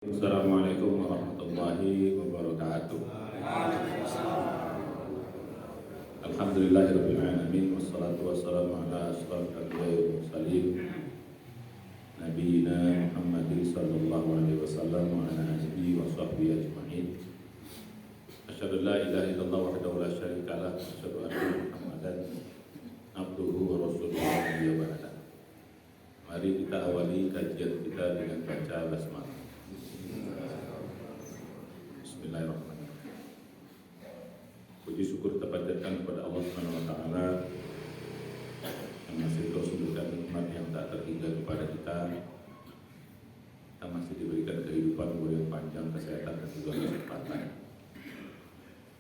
Assalamualaikum warahmatullahi wabarakatuh. Alhamdulillahirabbil alamin wassalatu wassalamu ala asyrofil anbiya'i wal mursalin nabiyina Muhammadin sallallahu alaihi wasallam wa ala alihi wa sahbihi ajma'in. Asyhadu an la ilaha illallah wahdahu la syarika lah wa asyhadu anna Muhammadan abduhu wa rasuluhu wa ba'da. Mari kita awali kajian kita dengan baca basmalah. Bismillahirrahmanirrahim. Puji syukur kita panjatkan kepada Allah Subhanahu wa taala yang masih terus memberikan nikmat yang tak terhingga kepada kita. Kita masih diberikan kehidupan umur yang panjang, kesehatan dan juga kesempatan.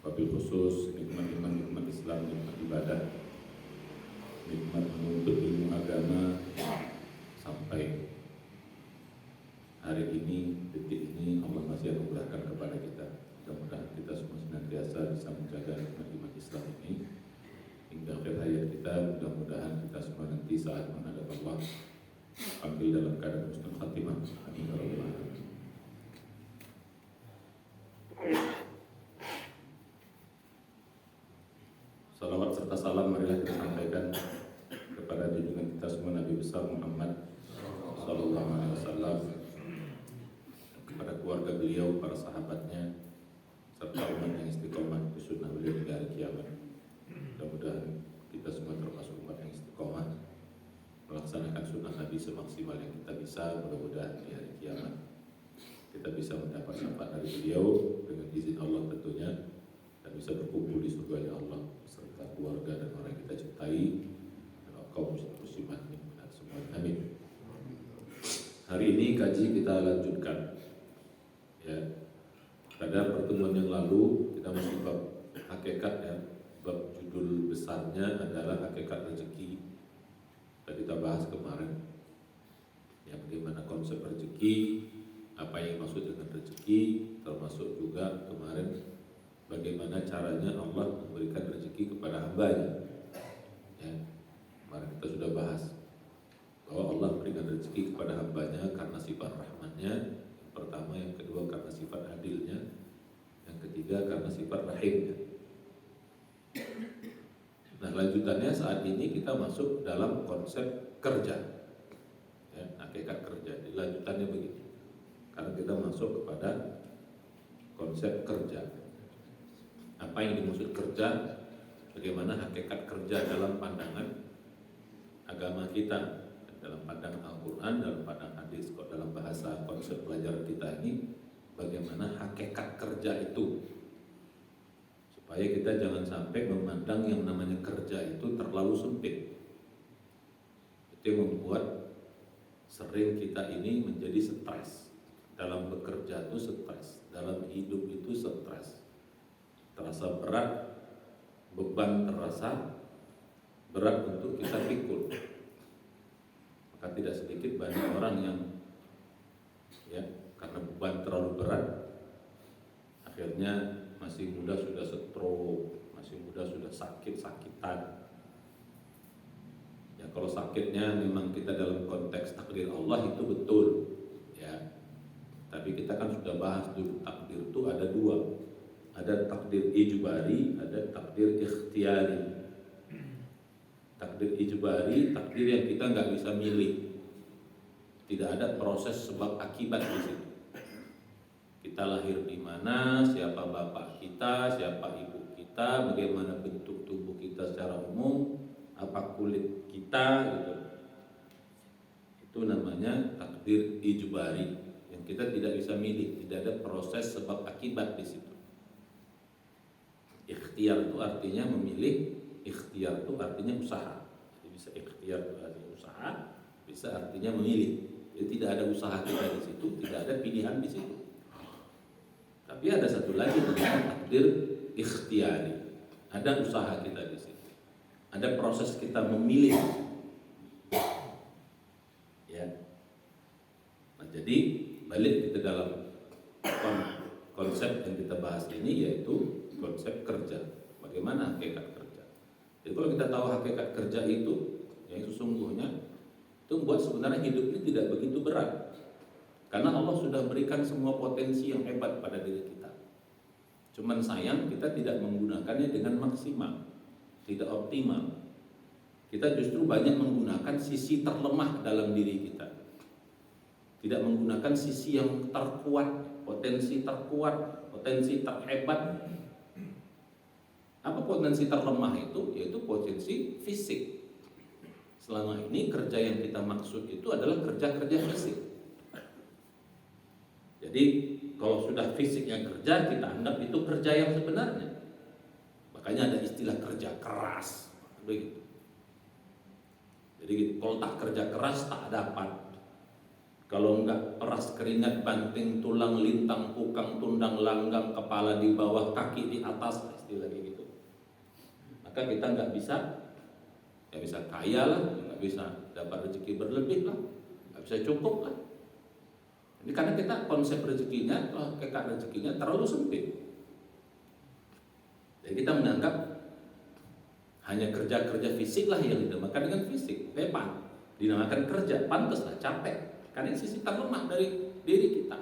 Wabil khusus nikmat Islam, nikmat ibadah, nikmat menuntut ilmu agama sampai hari ini, detik ini Allah masih anugerahkan kepada kita. Mudah-mudahan kita semua senantiasa bisa menjaga nikmat Islam ini hingga akhir hayat kita. Mudah-mudahan kita semua nanti saat menghadap Allah panggil dalam keadaan husnul khatimah. Amin ya rabbal alamin. Salawat serta salam marilah kita sampaikan kepada junjungan kita semua Nabi besar Muhammad sallallahu alaihi wasallam, kepada keluarga beliau, para sahabatnya, serta umat yang istiqomah di sunnah beliau hingga hari kiamat. Mudah-mudahan kita semua termasuk umat yang istiqomah melaksanakan sunnah Nabi semaksimal yang kita bisa. Mudah-mudahan di hari kiamat kita bisa mendapat syafaat dari beliau dengan izin Allah tentunya, dan bisa berkumpul di surga Allah serta keluarga dan orang yang kita cintai dan kaum muslimat dan semua. Amin. Hari ini kaji kita lanjutkan. Ya, pada pertemuan yang lalu kita masih bab hakikat, ya, bab judul besarnya adalah hakikat rezeki. Tadi kita bahas kemarin, ya, bagaimana konsep rezeki, apa yang maksud dengan rezeki, termasuk juga kemarin bagaimana caranya Allah memberikan rezeki kepada hambanya. Ya, kemarin kita sudah bahas bahwa Allah memberikan rezeki kepada hambanya karena sifat rahmannya yang pertama, yang kedua karena sifat adilnya, yang ketiga karena sifat rahimnya. Nah, lanjutannya saat ini kita masuk dalam konsep kerja, ya, hakikat kerja. Lanjutannya begini, karena kita masuk kepada konsep kerja. Apa yang dimaksud kerja, bagaimana hakikat kerja dalam pandangan agama kita, dalam pandangan Al-Quran, dalam pandangan hadis, dalam bahasa konsep pelajaran kita ini, bagaimana hakikat kerja itu, supaya kita jangan sampai memandang yang namanya kerja itu terlalu sempit. Itu yang membuat sering kita ini menjadi stres. Dalam bekerja itu stres, dalam hidup itu stres, terasa berat, beban terasa berat untuk kita pikul. Maka tidak sedikit banyak orang yang, ya, karena beban terlalu berat, akhirnya masih muda sudah stroke, masih muda sudah sakit-sakitan. Ya, kalau sakitnya memang kita dalam konteks takdir Allah itu betul, ya. Tapi kita kan sudah bahas dulu, takdir itu ada dua. Ada takdir ijbari, ada takdir ikhtiari. Takdir ijbari, takdir yang kita nggak bisa milih. Tidak ada proses sebab akibat di situ. Kita lahir di mana, siapa bapak kita, siapa ibu kita, bagaimana bentuk tubuh kita secara umum, apa kulit kita, gitu. Itu namanya takdir ijbari yang kita tidak bisa milih. Tidak ada proses sebab akibat di situ. Ikhtiar itu artinya memilih. Ikhtiar itu artinya usaha. Jadi bisa ikhtiar itu artinya usaha, bisa artinya memilih. Jadi tidak ada usaha kita di situ, tidak ada pilihan di situ. Tapi ada satu lagi namanya takdir ikhtiari. Ada usaha kita di situ. Ada proses kita memilih. Ya. Nah, jadi balik kita dalam konsep yang kita bahas ini, yaitu konsep kerja. Bagaimana hakikat kerja? Jadi kalau kita tahu hakikat kerja itu, yang sesungguhnya itu membuat sebenarnya hidup ini tidak begitu berat. Karena Allah sudah berikan semua potensi yang hebat pada diri kita. Cuman sayang kita tidak menggunakannya dengan maksimal, tidak optimal. Kita justru banyak menggunakan sisi terlemah dalam diri kita. Tidak menggunakan sisi yang terkuat, potensi terkuat, potensi terhebat. Apa potensi terlemah itu? Yaitu potensi fisik. Selama ini kerja yang kita maksud itu adalah kerja-kerja fisik. Jadi kalau sudah fisik yang kerja, kita anggap itu kerja yang sebenarnya. Makanya ada istilah kerja keras, begitu. Jadi kalau tak kerja keras tak dapat. Kalau enggak peras keringat, banting tulang, lintang, pukang, tundang, langgang, kepala di bawah, kaki di atas, istilah kayak gitu. Maka kita enggak bisa, ya bisa kaya lah, enggak bisa dapat rezeki berlebih lah, enggak bisa cukup lah. Ini karena kita konsep rezekinya, hakikat rezekinya terlalu sempit. Jadi kita menganggap hanya kerja-kerja fisik lah yang dinamakan dengan fisik, hebat, dinamakan kerja, pantas lah, capek. Karena ini sisi terlemah dari diri kita.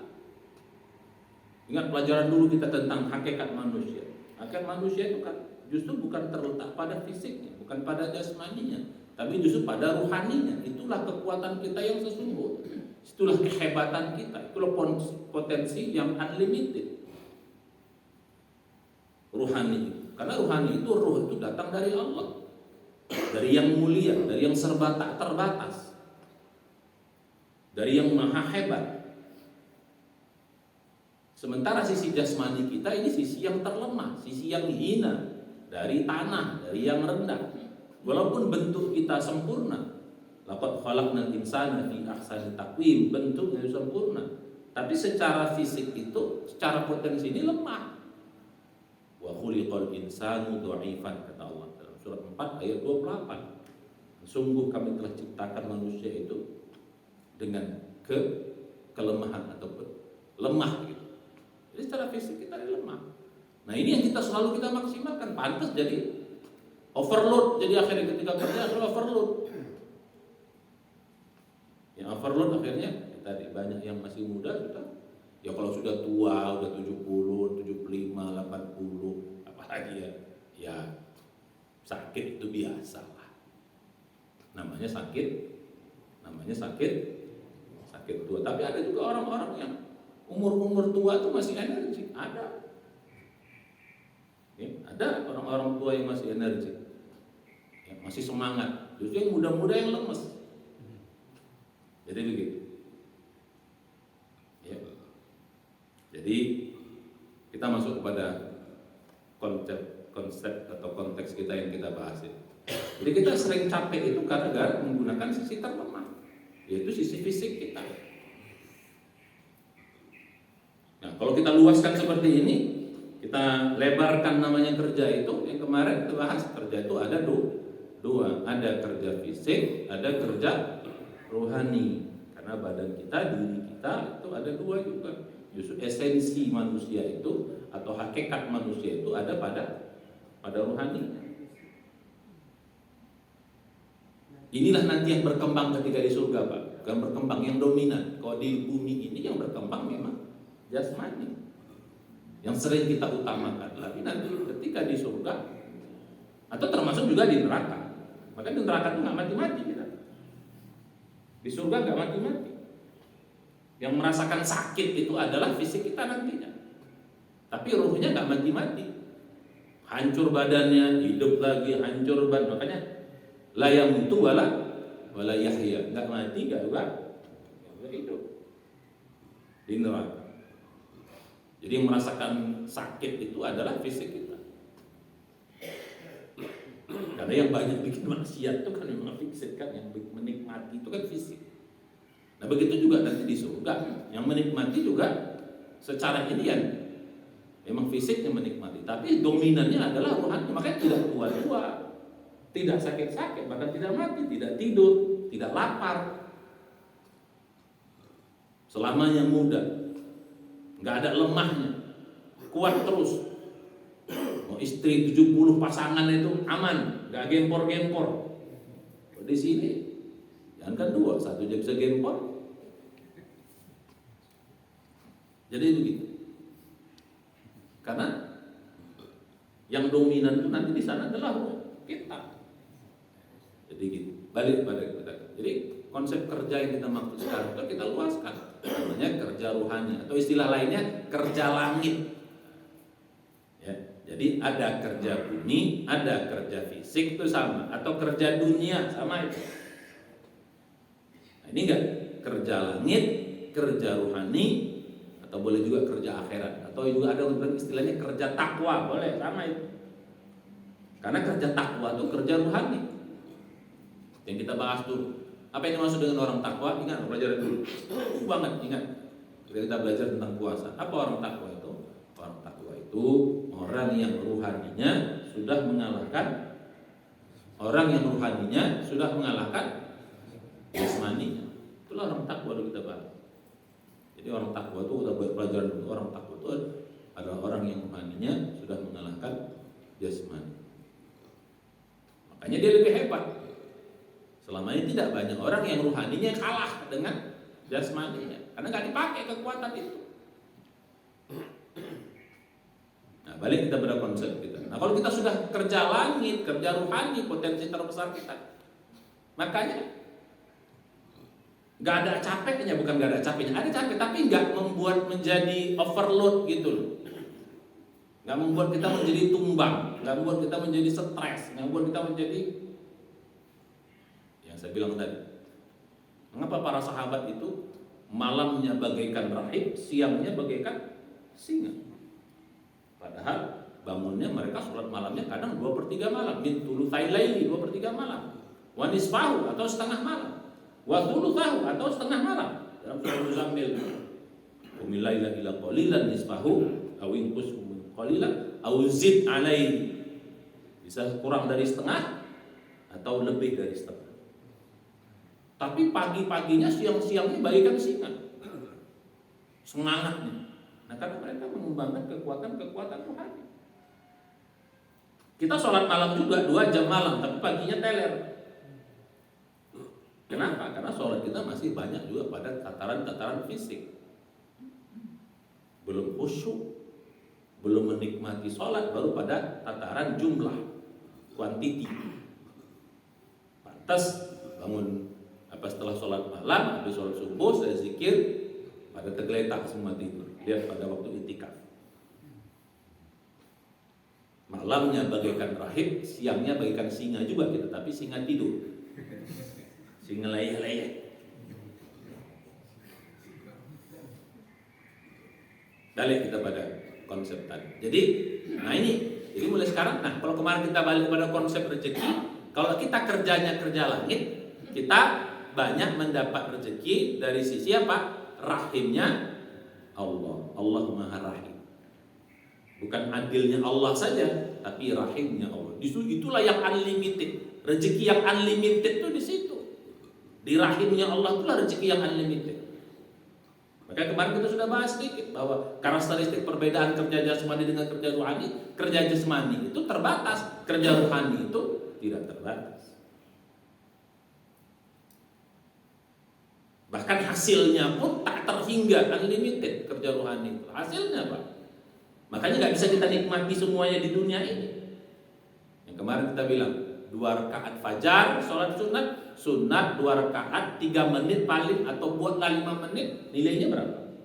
Ingat pelajaran dulu kita tentang hakikat manusia. Hakikat manusia itu kan justru bukan terletak pada fisiknya, bukan pada jasmaninya, tapi justru pada ruhaninya. Itulah kekuatan kita yang sesungguhnya. Itulah kehebatan kita, itulah potensi yang unlimited. Ruhani, karena ruhani itu, ruh itu datang dari Allah, dari yang mulia, dari yang serba tak terbatas, dari yang maha hebat. Sementara sisi jasmani kita ini sisi yang terlemah, sisi yang hina, dari tanah, dari yang rendah. Walaupun bentuk kita sempurna, laqad khalaqnal insana fi ahsani taqwim, bentuknya sempurna, tapi secara fisik itu, secara potensi ini lemah. Wa khuliqal insanu dha'ifan, kata Allah dalam surat 4 ayat 28. Sungguh kami telah ciptakan manusia itu dengan kelemahan atau lemah gitu. Jadi secara fisik kita lemah. Nah ini yang kita selalu kita maksimalkan, pantas jadi overload. Jadi akhirnya ketika kerja selalu overload. Yang overload akhirnya tadi banyak yang masih muda sudah. Ya kalau sudah tua, udah 70, 75, 80, apalagi ya sakit itu biasa lah. Namanya sakit tua. Tapi ada juga orang-orang yang umur tua itu masih energi, ada. Ya, ada orang-orang tua yang masih energi, yang masih semangat. Justru yang muda-muda yang lemes. Jadi begitu. Ya. Jadi kita masuk kepada konsep atau konteks kita yang kita bahas ini. Jadi kita sering capek itu gara-gara menggunakan sisi terlemah, yaitu sisi fisik kita. Nah, kalau kita luaskan seperti ini, kita lebarkan namanya kerja itu, yang kemarin kita bahas kerja itu ada dua, ada kerja fisik, ada kerja rohani. Karena badan kita, diri kita itu ada dua juga. Justru esensi manusia itu atau hakikat manusia itu ada pada rohani. Inilah nanti yang berkembang ketika di surga, Pak. Bukan berkembang yang dominan. Kalau di bumi ini yang berkembang memang jasmani, yang sering kita utamakan. Tapi nanti ketika di surga atau termasuk juga di neraka. Maka di neraka itu nggak mati-mati kita. Di surga nggak mati-mati. Yang merasakan sakit itu adalah fisik kita nantinya. Tapi ruhnya nggak mati-mati. Hancur badannya, hidup lagi, hancur badan. Makanya la yamutu wala yahya. Nggak mati, nggak hidup. Di neraka. Jadi yang merasakan sakit itu adalah fisik kita. Karena yang banyak bikin maksiat itu kan memang fisik kan, yang menikmati itu kan fisik. Nah begitu juga nanti di surga, yang menikmati juga secara ini ya memang fisik yang menikmati, tapi dominannya adalah rohani. Makanya tidak tua-tua, tidak sakit-sakit, bahkan tidak mati, tidak tidur, tidak lapar, selamanya muda, nggak ada lemahnya, kuat terus. Mau istri 70 pasangan itu aman, nggak gempor-gempor. Di sini jangan kan dua, satu aja bisa gempor, Jadi begitu. Karena yang dominan itu nanti di sana adalah kita. Jadi gitu. Balik pada kita. Jadi konsep kerja yang kita maksud sekarang itu kita luaskan. Namanya kerja rohani atau istilah lainnya kerja langit. Ya, jadi ada kerja bumi, ada kerja fisik itu sama, atau kerja dunia sama itu. Nah, ini enggak kerja langit, kerja rohani, atau boleh juga kerja akhirat, atau juga ada yang istilahnya kerja takwa, boleh sama itu. Karena kerja takwa itu kerja rohani. Yang kita bahas dulu. Apa yang dimaksud dengan orang takwa? Ingat pelajaran dulu. Banget ingat. Ketika kita belajar tentang puasa. Apa orang takwa itu? Orang takwa itu orang yang rohaninya sudah mengalahkan jasmaninya. Itulah orang takwa dulu kita bahas. Jadi orang takwa itu kita pelajaran dulu. Orang takwa itu adalah orang yang rohaninya sudah mengalahkan jasmani. Makanya dia lebih hebat. Selama ini tidak banyak orang yang rohaninya kalah dengan jasmaninya, karena nggak dipakai kekuatan itu. Nah, balik kita pada konsep kita. Nah, kalau kita sudah kerja langit, kerja rohani, potensi terbesar kita. Makanya nggak ada capeknya, bukan nggak ada capeknya, ada capek, tapi nggak membuat menjadi overload gitu loh. Nggak membuat kita menjadi tumbang, nggak membuat kita menjadi stres, nggak membuat kita menjadi saya bilang tadi, mengapa para sahabat itu malamnya bagaikan rahib, siangnya bagaikan singa? Padahal bangunnya mereka sholat malamnya kadang 2/3 malam, min thulutsai laili 2/3 malam, wa nisfahu atau setengah malam, wa thulutsahu atau setengah malam. Dalam surah Muzammil, qumil laila illa qalilan nisfahu aw inqus qalilan aw zid alaihi. Bisa kurang dari setengah atau lebih dari setengah. Tapi pagi-paginya, siang-siangnya bagaikan singa, semangatnya. Nah, karena mereka mengembangkan kekuatan rohani. Kita sholat malam juga 2 jam malam, tapi paginya teler. Kenapa? Karena sholat kita masih banyak juga pada tataran-tataran fisik. Belum khusyuk, belum menikmati sholat, baru pada tataran jumlah, kuantiti. Pantas bangun setelah sholat malam, habis sholat subuh, saya zikir, pada tergeletak semua tidur. Lihat pada waktu itikaf. Malamnya bagaikan rahib, siangnya bagaikan singa juga kita, tapi singa tidur. Singa layah-layah. Balik kita pada konsep tadi. Jadi mulai sekarang, kalau kemarin kita balik pada konsep rezeki, kalau kita kerjanya kerja langit, kita banyak mendapat rezeki dari sisi apa? Rahimnya Allah. Allah Maha Rahim. Bukan adilnya Allah saja, tapi rahimnya Allah. Itulah yang unlimited. Rezeki yang unlimited itu di situ. Di rahimnya Allah itulah rezeki yang unlimited. Maka kemarin kita sudah bahas sedikit bahwa karakteristik perbedaan kerja jasmani dengan kerja rohani. Kerja jasmani itu terbatas, kerja rohani itu tidak terbatas. Bahkan hasilnya pun tak terhingga, unlimited kerja rohani itu. Hasilnya apa? Makanya nggak bisa kita nikmati semuanya di dunia ini. Yang kemarin kita bilang 2 rakaat fajar, sholat sunat 2 rakaat 3 menit paling, atau buatlah 5 menit, nilainya berapa?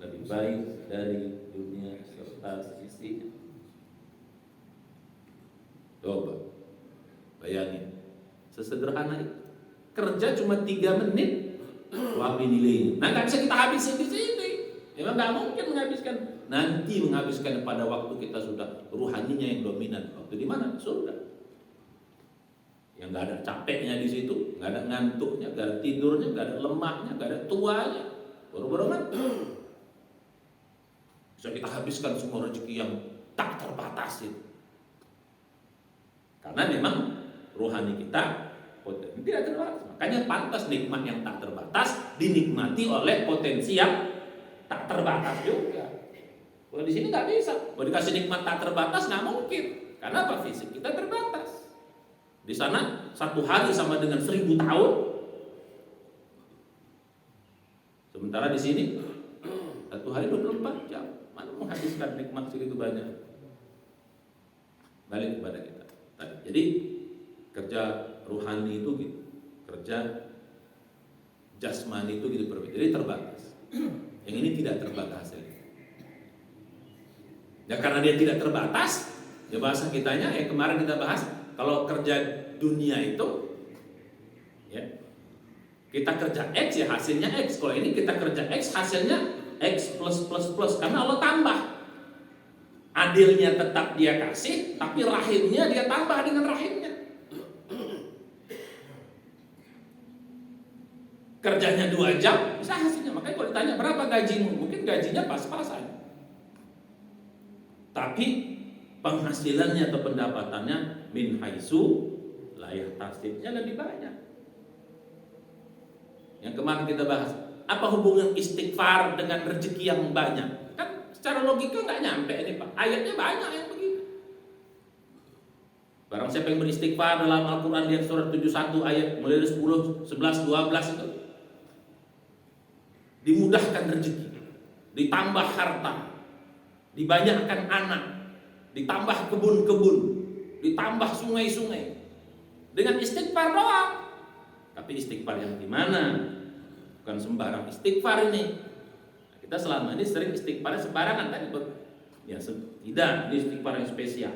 Lebih baik dari dunia serta sisinya. Coba bayangin, sesederhana itu. Kerja cuma 3 menit, wabi nilainya. Nah, nggak bisa kita habisin di sini. Memang nggak mungkin menghabiskan. Nanti menghabiskan pada waktu kita sudah rohaninya yang dominan. Waktu di mana? Surga. Yang nggak ada capeknya di situ, nggak ada ngantuknya, nggak ada tidurnya, nggak ada lemahnya, nggak ada tuanya. Baru-baru mati. Bisa kita habiskan semua rezeki yang tak terbatas itu. Karena memang rohani kita tidak terbatas. Makanya pantas nikmat yang tak terbatas dinikmati oleh potensi yang tak terbatas juga. Kalau di sini nggak bisa. Kalau dikasih nikmat tak terbatas nggak mungkin. Karena apa? Fisik kita terbatas. Di sana 1 hari sama dengan 1000 tahun. Sementara di sini 1 Satu hari 24 jam. Mana menghabiskan nikmat segitu banyak? Balik kepada kita. Jadi kerja ruhani itu gitu, kerja jasmani itu gitu berbeda. Jadi terbatas. Yang ini tidak terbatas. Ya karena dia tidak terbatas, ya bahasa kitanya yang kemarin kita bahas, kalau kerja dunia itu ya kita kerja X ya hasilnya X. Kalau ini kita kerja X hasilnya X plus plus plus karena Allah tambah. Adilnya tetap dia kasih, tapi rahimnya dia tambah dengan rahimnya. Kerjanya 2 jam, bisa hasilnya. Makanya kalau ditanya berapa gajimu, mungkin gajinya pas-pasan. Tapi penghasilannya atau pendapatannya min haitsu la yahtasibnya lebih banyak. Yang kemarin kita bahas, apa hubungan istighfar dengan rezeki yang banyak? Kan secara logika nggak nyampe ini Pak. Ayatnya banyak yang begitu. Barang siapa yang beristighfar dalam Al-Quran, lihat surat 71 ayat mulai dari 10, 11, 12 itu, dimudahkan rezeki, ditambah harta, dibanyakkan anak, ditambah kebun-kebun, ditambah sungai-sungai. Dengan istighfar doang. Tapi istighfar yang gimana? Bukan sembarang istighfar ini. Kita selama ini sering istighfar sembarangan tadi. Ya, tidak, ini istighfar yang spesial.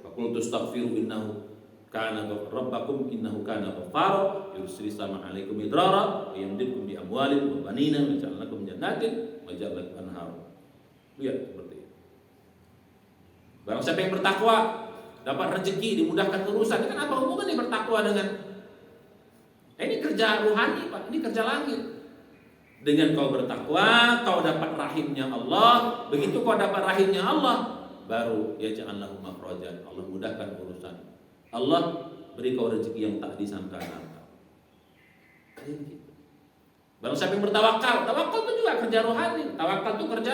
Faqultu astaghfiru innahu kana rabbakum innahu kana ghaffara yursilis sama alaikum idrara wa yamdidkum bi amwalin wa banina wa yaj'al lakum jannatin wa yaj'al lakum anhar. Lihat seperti itu. Barang siapa yang bertakwa dapat rezeki, dimudahkan urusan. Ini kan apa hubungannya bertakwa dengan ini kerja rohani Pak, ini kerja langit. Dengan kau bertakwa, kau dapat rahimnya Allah. Begitu kau dapat rahimnya Allah, baru ya jangan lahu makhrajan. Allah mudahkan urusan. Allah beri kau rezeki yang tak disangka-sangka. Barang siapa yang bertawakal, tawakal itu juga kerja rohani. Tawakal itu kerja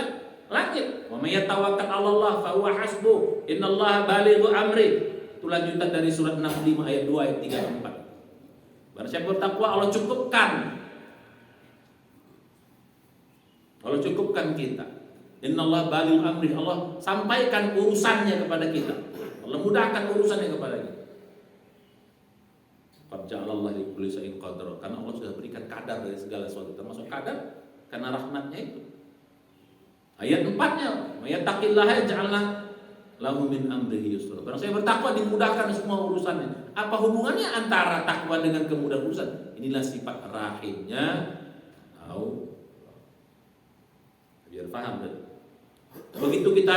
langit. Wa may yatawakkal 'ala Allah fa huwa hasbuh. Innallaha balighu amri. Itu lanjutan dari surat 65 ayat 2 ayat 3 dan 4. Barang siapa bertakwa, Allah cukupkan. Allah cukupkan kita. Innallaha balighu amri. Allah sampaikan urusannya kepada kita. Allah mudahkan urusannya kepada kita. Qad ja'alallahu li kulli shay'in qadara. Karena Allah sudah berikan kadar dari segala sesuatu, termasuk kadar karena rahmatnya itu. Ayat 4-nya, "May yattaqillaha yaj'al lahu min amrihi yusra." Barang saya bertakwa dimudahkan semua urusannya. Apa hubungannya antara takwa dengan kemudahan urusan? Inilah sifat rahimnya. Biar paham kan? Begitu kita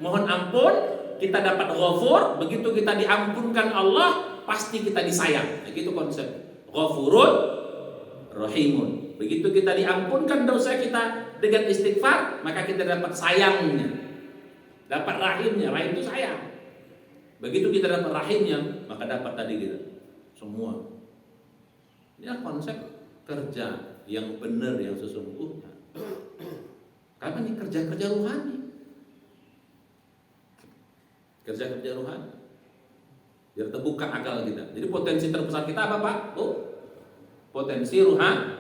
mohon ampun, kita dapat ghafur. Begitu kita diampunkan Allah, pasti kita disayang. Nah, gitu konsep ghafurun rahimun. Begitu kita diampunkan dosa kita dengan istighfar, maka kita dapat sayangnya, dapat rahimnya. Rahim itu sayang. Begitu kita dapat rahimnya, maka dapat tadi kita semua. Ini konsep kerja yang benar, yang sesungguhnya. Karena ini kerja-kerja rohani. Kerja-kerja rohani. Biar terbuka akal kita. Jadi potensi terbesar kita apa Pak? Potensi rohani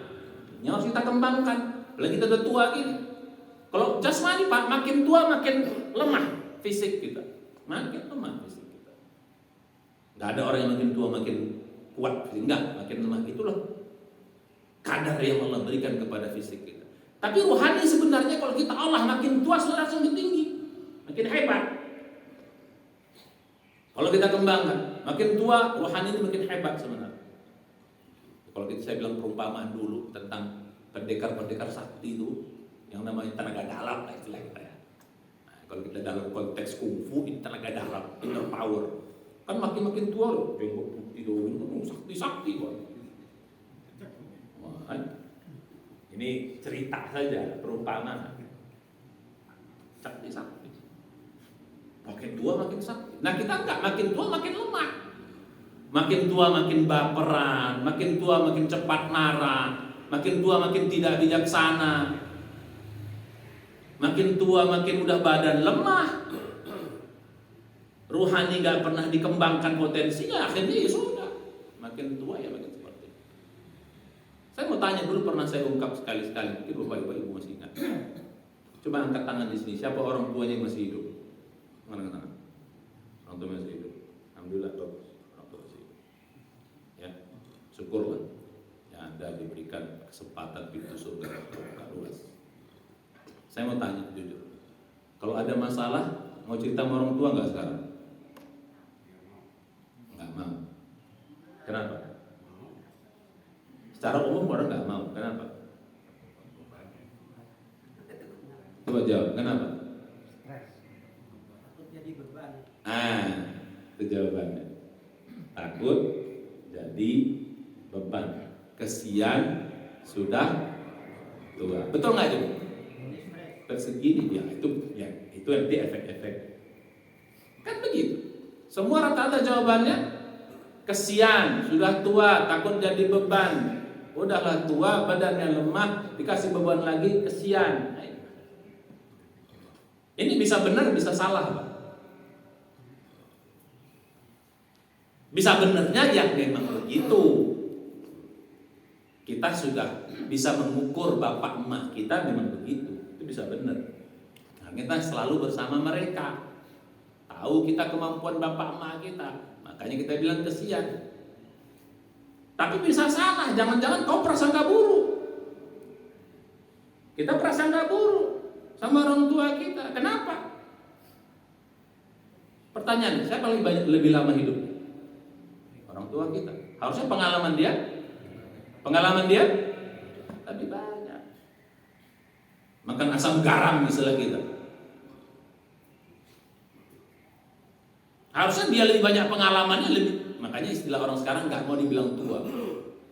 yang harus kita kembangkan. Apalagi kita udah tua gini. Kalau jasmani Pak, makin tua makin lemah fisik kita. Makin lemah fisik kita. Gak ada orang yang makin tua makin kuat fisik. Enggak, makin lemah. Itulah kadar yang Allah berikan kepada fisik kita. Tapi rohani sebenarnya kalau kita Allah makin tua sudah langsung tinggi, makin hebat. Kalau kita kembangkan, makin tua rohani ini makin hebat sebenarnya. Kalau saya bilang perumpamaan dulu tentang pendekar-pendekar sakti itu, yang namanya tenaga dalam lah istilah kita ya. Nah, kalau kita dalam konteks kungfu ini tenaga dalam, inner power. Kan makin tua loh, jenggot putih loh, sakti-sakti kok. Ini cerita saja, perumpamaan. Sakti-sakti. Makin tua makin sakti. Nah kita enggak, makin tua makin lemah. Makin tua makin baperan, makin tua makin cepat marah, makin tua makin tidak bijaksana. Makin tua makin udah badan lemah. Ruhani enggak pernah dikembangkan potensinya, akhirnya ya sudah. Makin tua ya makin seperti itu. Saya mau tanya dulu, pernah saya ungkap sekali-sekali, mungkin Bapak Ibu masih ingat. Coba angkat tangan di sini. Siapa orang tuanya yang masih hidup? Angkat tangan. Orang tua masih hidup. Alhamdulillah, bagus. Orang tua masih hidup. Ya, syukurlah. Ya, Anda diberikan kesempatan pintu surga terbuka luas. Saya mau tanya jujur. Kalau ada masalah, mau cerita sama orang tua nggak sekarang? Nggak mau. Kenapa? Secara umum orang nggak mau. Kenapa? Coba jawab. Kenapa? Takut jadi beban. Itu jawabannya. Takut jadi beban. Kesian sudah tua. Betul nggak itu? Tersegini itu nanti efek-efek. Kan begitu. Semua rata-rata jawabannya kesian, sudah tua, takut jadi beban. Udahlah tua, badannya lemah, dikasih beban lagi, kesian. Ini bisa benar, bisa salah, Pak. Bisa benarnya yang memang begitu. Kita sudah bisa mengukur bapak emak kita memang begitu. Itu bisa benar. Nah, kita selalu bersama mereka. Tahu kita kemampuan bapak emak kita. Makanya kita bilang kesian. Tapi bisa salah. Jangan-jangan kau prasangka buruk. Kita prasangka buruk sama orang tua kita. Kenapa? Pertanyaan, siapa lebih lama hidup? Orang tua kita. Harusnya pengalaman dia lebih banyak. Makan asam garam misalnya kita. Harusnya dia lebih banyak pengalamannya, makanya istilah orang sekarang nggak mau dibilang tua,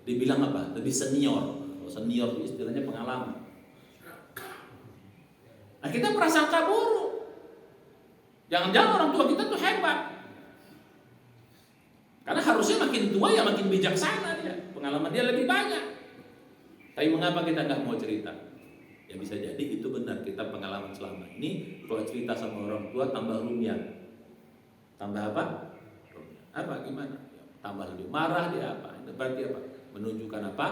dibilang apa? Lebih senior. Senior itu istilahnya pengalaman. Nah, kita prasangka buruk. Jangan-jangan orang tua kita tuh hebat. Karena harusnya makin tua ya makin bijaksana dia. Pengalaman dia lebih banyak. Tapi mengapa kita nggak mau cerita? Ya bisa jadi itu benar, kita pengalaman selama ini kalau cerita sama orang tua tambah rumian. Tambah apa? Apa gimana? Tambah lebih marah dia apa? Itu berarti apa? Menunjukkan apa?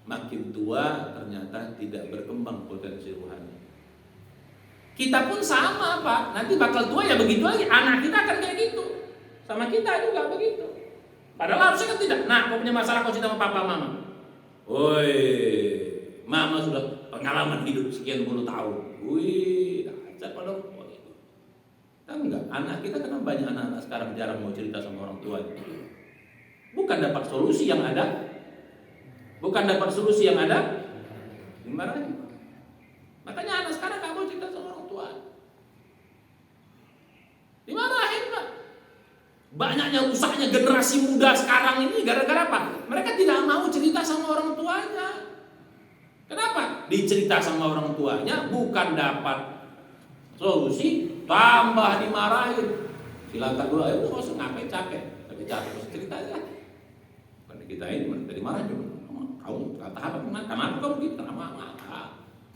Makin tua ternyata tidak berkembang potensi rohani. Kita pun sama, Pak. Nanti bakal tua ya begitu lagi. Anak kita akan kayak gitu. Sama kita juga begitu. Padahal harusnya kan tidak. Nah, kau punya masalah kau cerita sama papa mama. Woi, mama sudah pengalaman hidup sekian puluh tahun. Wih, dahsyat pada orang tua itu. Kan enggak, anak kita kan banyak anak-anak sekarang jarang mau cerita sama orang tua. Bukan dapat solusi yang ada. Dimarahin. Makanya anak sekarang nggak mau cerita sama orang tua. Dimarahin, Pak. Banyaknya rusaknya generasi muda sekarang ini gara-gara apa? Mereka tidak mau cerita sama orang tuanya. Kenapa? Dicerita sama orang tuanya bukan dapat solusi, tambah dimarahin. Silakan dulu, ayo nggak usah ngapain capek cerita aja. Karena kita ini tadi marah juga. Kamu kata apa? Kenapa kamu gitu? Kenapa?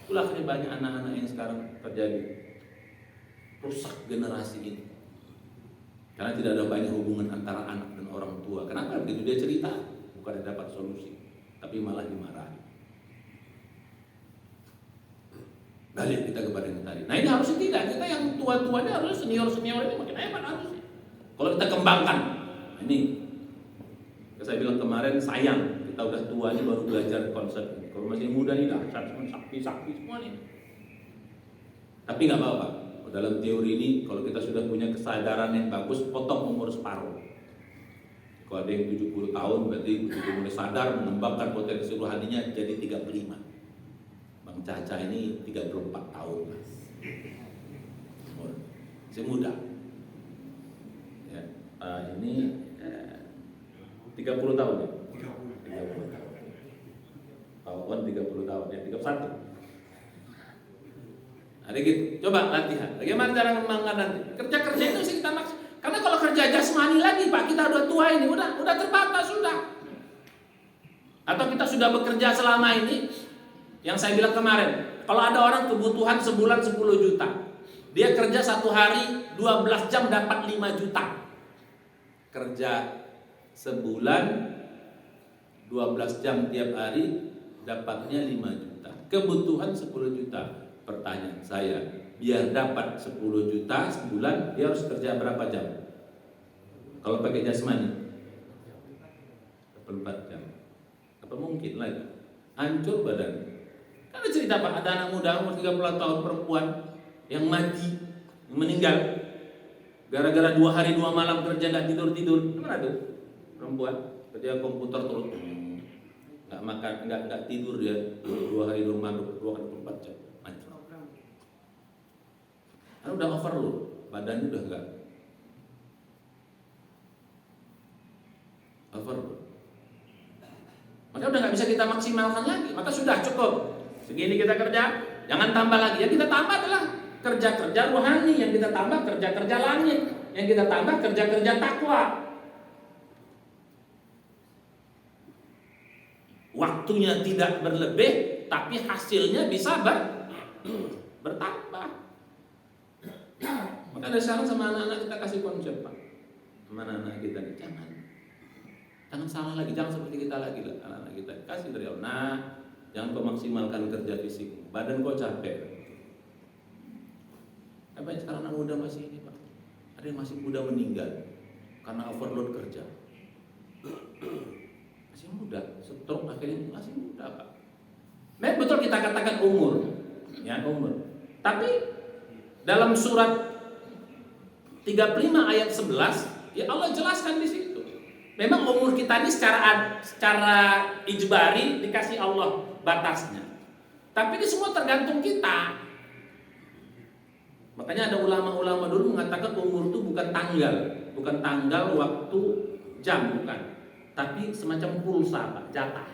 Itulah akhirnya banyak anak-anak yang sekarang terjadi rusak generasi ini. Karena tidak ada banyak hubungan antara anak dan orang tua. Kenapa? Begitu dia cerita, bukan dapat solusi, tapi malah dimarahi. Balik kita kepada yang tadi. Nah ini harusnya tidak. Kita yang tua-tuanya harusnya senior-senior ini makin hebat harusnya. Kalau kita kembangkan, nah ini saya bilang kemarin sayang kita udah tua ini baru belajar konsep ini. Kalau masih muda ini dahsyat semua, sakti semua nih. Tapi nggak apa-apa. Dalam teori ini kalau kita sudah punya kesadaran yang bagus, potong umur separuh. Kalau ada yang 70 tahun berarti begitu mulai sadar mengembangkan potensi rohaninya jadi 35. Bang Caca ini 34 tahun mas. Masih muda. Ya, ini 30 tahun ya? 30 tahun. Tahun 30 tahun ya, 31. Ada gitu, coba latihan. Bagaimana cara mengembangkan nanti? Kerja itu sih kita maksud. Karena kalau kerja jasmani lagi Pak, kita udah tua ini, udah terbatas sudah. Atau kita sudah bekerja selama ini, yang saya bilang kemarin, kalau ada orang kebutuhan sebulan 10 juta, dia kerja 1 hari 12 jam dapat 5 juta. Kerja sebulan 12 jam tiap hari dapatnya 5 juta. kebutuhan 10 juta. Pertanyaan saya, biar dapat 10 juta sebulan, dia harus kerja berapa jam? Kalau pakai jasmani 24 jam. Apa mungkin lagi? Hancur badan. Ada cerita Pak, ada anak muda umur 30 tahun perempuan yang mati, yang meninggal gara-gara 2 hari 2 malam kerja nggak tidur. Kan ada perempuan kerja komputer terus, nggak makan, nggak tidur dia 2 hari 2 malam 24 jam mati. Kan udah overload, badannya udah nggak overload. Maka udah nggak bisa kita maksimalkan lagi. Maka sudah cukup. Segini kita kerja, jangan tambah lagi. Yang kita tambah adalah kerja-kerja rohani, yang kita tambah kerja-kerja langit, yang kita tambah kerja-kerja takwa. Waktunya tidak berlebih, tapi hasilnya bisa bertambah. Maka dari sekarang sama anak-anak kita kasih konsep, Pak. Sama anak-anak kita, jangan salah lagi, jangan seperti kita lagi lah. Anak-anak kita kasih dari Allah. Nah, jangan kau maksimalkan kerja fisik, badan kau capek. Banyak sekarang anak muda masih ini, Pak. Ada yang masih muda meninggal karena overload kerja. Masih muda, stroke akhirnya masih muda, Pak. Memang betul kita katakan umur, ya umur. Tapi dalam surat 35 ayat 11, ya Allah jelaskan di situ. Memang umur kita ini secara ijbari dikasih Allah batasnya. Tapi ini semua tergantung kita. Makanya ada ulama-ulama dulu mengatakan umur itu bukan tanggal, waktu, jam, bukan. Tapi semacam pulsa, Pak, jatah.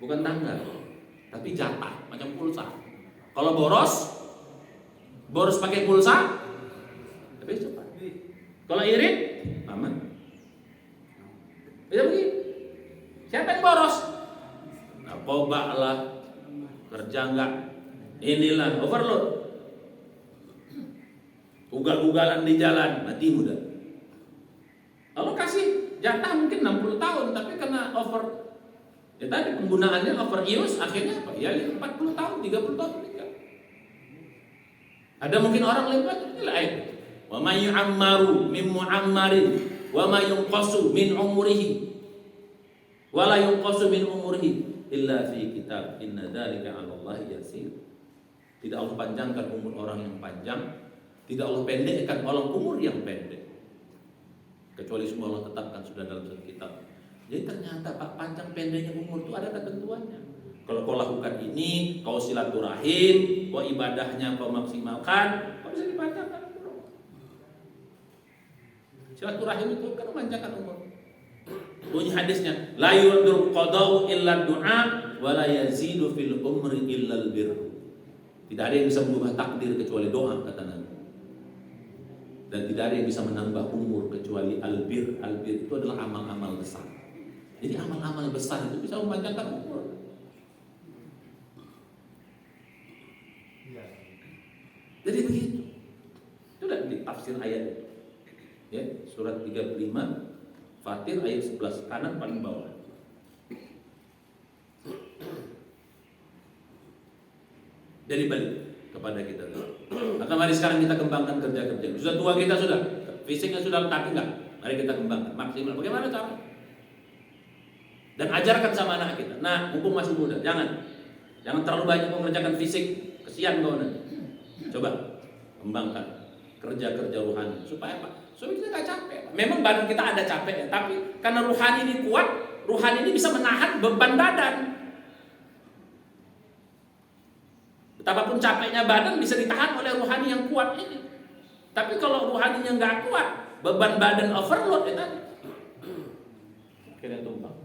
Bukan tanggal, tapi jatah, macam pulsa. Kalau boros pakai pulsa, lebih cepat. Kalau irit, aman. Bisa begitu. Siapa yang boros? Narkoba lah, kerja enggak, inilah overload. Ugal-ugalan di jalan, mati muda. Kalau kasih jatah mungkin 60 tahun, tapi karena ya tadi penggunaannya overuse, akhirnya apa? Ya 40 tahun, 30 tahun meninggal. Ada mungkin orang lain lain. Wa may yu'ammaru min mu'ammarin wa may yunqasu min umrihi wa la yunqasu min umrihi illa fi kitab inna dzalika 'ala Allah yasir. Tidak Allah panjangkan umur orang yang panjang, tidak Allah pendekkan orang umur yang pendek, kecuali semua Allah tetapkan sudah dalam satu kitab. Jadi ternyata Pak, panjang pendeknya umur itu ada ketentuannya. Kalau kau lakukan ini, kau silaturahim, kau ibadahnya kau maksimalkan, kau bisa dipanjangkan umur. Silaturahim itu kan memanjangkan umur. Bunyi hadisnya, la yudur qadau illa du'a wa la yazidu fil umri illa albir. Tidak ada yang bisa mengubah takdir kecuali doa, kata Nabi. Dan tidak ada yang bisa menambah umur kecuali albir. Albir itu adalah amal-amal besar. Jadi amal-amal besar itu bisa memanjangkan umur. Jadi begitu. Itu sudah di tafsir ayat. Ya, surat 35 Fatir ayat 11 kanan paling bawah. Jadi balik kepada kita. Maka mari sekarang kita kembangkan kerja-kerja. Sudah tua kita sudah, fisiknya sudah, tapi enggak. Mari kita kembangkan maksimal. Bagaimana cara? Dan ajarkan sama anak kita. Nah, mumpung masih muda, jangan terlalu banyak mengerjakan fisik. Kesian kau nanti. Coba kembangkan kerja-kerja rohani. Supaya apa? Supaya kita nggak capek. Memang badan kita ada capek ya, tapi karena rohani ini kuat, rohani ini bisa menahan beban badan. Betapapun capeknya badan bisa ditahan oleh rohani yang kuat ini. Tapi kalau rohaninya nggak kuat, beban badan overload ya tadi. Akhirnya tumbang.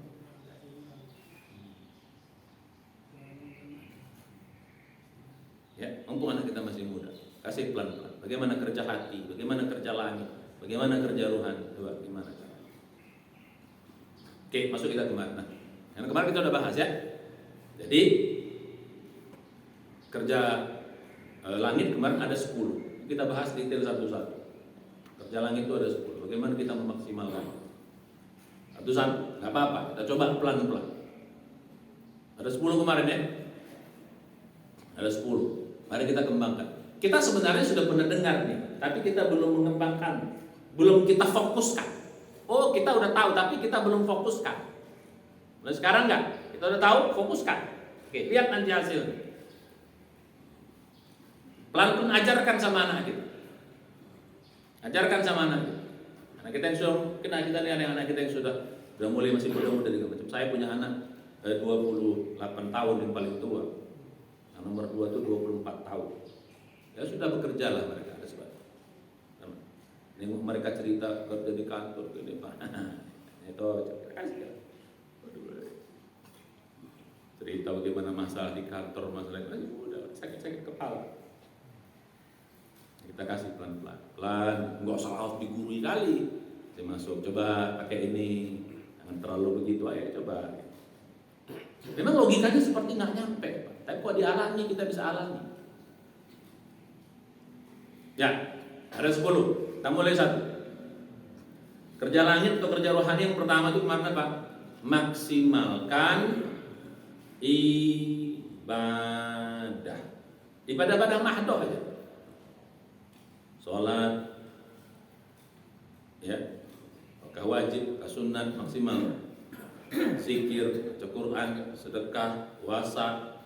Ya, mumpung anak kita masih muda, kasih pelan-pelan. Bagaimana kerja hati, bagaimana kerja langit, bagaimana kerja rohani. Coba gimana? Oke, masuk kita kemana? Nah, yang kemarin kita udah bahas ya. Jadi kerja langit kemarin ada 10. Kita bahas detail satu-satu. Kerja langit itu ada 10. Bagaimana kita memaksimalkan? Satu-satu, nggak apa-apa. Kita coba pelan-pelan. Ada 10 kemarin ya? Ada 10. Mari kita kembangkan. Kita sebenarnya sudah pernah dengar nih, tapi kita belum mengembangkan, belum kita fokuskan. Oh, kita udah tahu, tapi kita belum fokuskan. Nah, sekarang enggak? Kita udah tahu, fokuskan. Oke, lihat nanti hasilnya. Pelan-pelan ajarkan sama anak kita. Ajarkan sama anak kita. Anak kita yang sudah, mungkin kita lihat yang anak kita yang sudah mulai masih muda-muda juga macam. Saya punya anak 28 tahun yang paling tua. Yang nomor 2 itu 24 tahun. Ya sudah bekerja lah mereka ada sebab. Ini mereka cerita kerja di kantor gini Pak. Itu cerita bagaimana masalah di kantor, masalah ini udah sakit-sakit kepala. Kita kasih pelan-pelan, nggak usah harus digurui kali. Saya masuk, coba pakai ini, jangan terlalu begitu, ayo coba. Memang logikanya seperti nggak nyampe, Pak. Tapi kalau dialami kita bisa alami. Ya, ada 10. Kita mulai 1. Kerja langit atau kerja rohani yang pertama itu kemana Pak? Maksimalkan ibadah. Ibadah pada mahdoh aja. Sholat, ya, apakah wajib, apakah sunat, maksimal. Zikir, baca Quran, sedekah, puasa,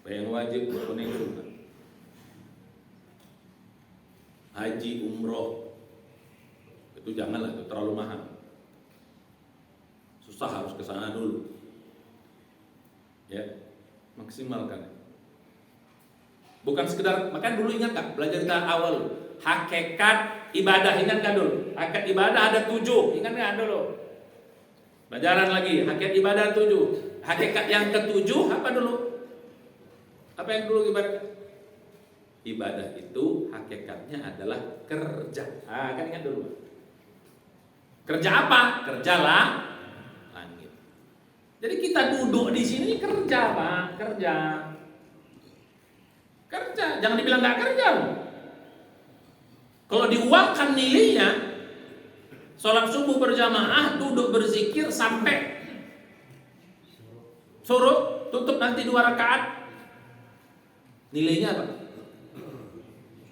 apa yang wajib maupun yang sunat. Haji, umroh, itu janganlah, itu terlalu mahal. Susah, harus ke sana dulu. Ya, maksimalkan. Bukan sekedar, makanya dulu ingat gak, belajar kita awal, hakikat ibadah, ingat gak dulu? Hakikat ibadah ada 7, ingat gak dulu? Pelajaran lagi, hakikat ibadah 7. Hakikat yang ke-7 apa dulu? Apa yang dulu ibadah? Ibadah itu hakikatnya adalah kerja. Kan ingat dulu. Kerja apa? Kerjalah langit. Jadi kita duduk di sini kerja, Pak, kerja. Kerja, jangan dibilang nggak kerja loh. Kalau diuangkan nilainya, sholat subuh berjamaah, duduk berzikir sampai suruh tutup nanti 2 rakaat, nilainya apa?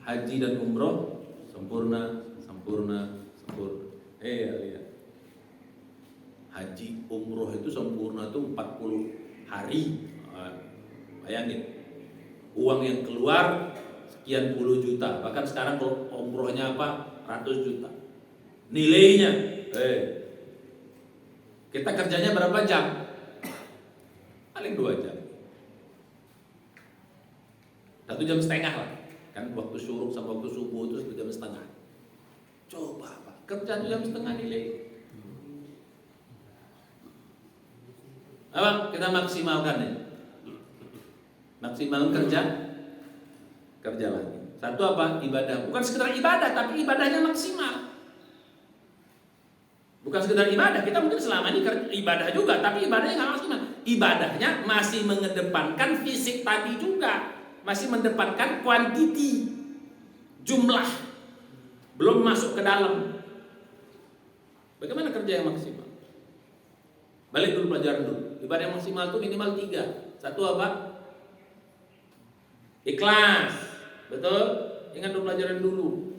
Haji dan umroh sempurna. Lihat. Haji umroh itu sempurna tuh 40 hari. Bayangin. Uang yang keluar sekian puluh juta, bahkan sekarang kalau umrohnya apa, ratus juta. Nilainya, kita kerjanya berapa jam? Paling 2 jam, 1,5 jam lah. Kan waktu syuruk sama waktu subuh itu 1,5 jam. Coba Pak, kerja 1,5 jam nilai. Apa? Kita maksimalkan ya. Maksimal kerja lagi. Satu apa? Ibadah. Bukan sekedar ibadah, tapi ibadahnya maksimal. Bukan sekedar ibadah. Kita mungkin selama ini ibadah juga, tapi ibadahnya nggak maksimal. Ibadahnya masih mengedepankan fisik tadi juga, masih mengedepankan kuantiti, jumlah, belum masuk ke dalam. Bagaimana kerja yang maksimal? Balik dulu pelajaran dulu. Ibadah yang maksimal itu minimal 3. Satu apa? Ikhlas, betul? Ingat dulu pelajaran dulu.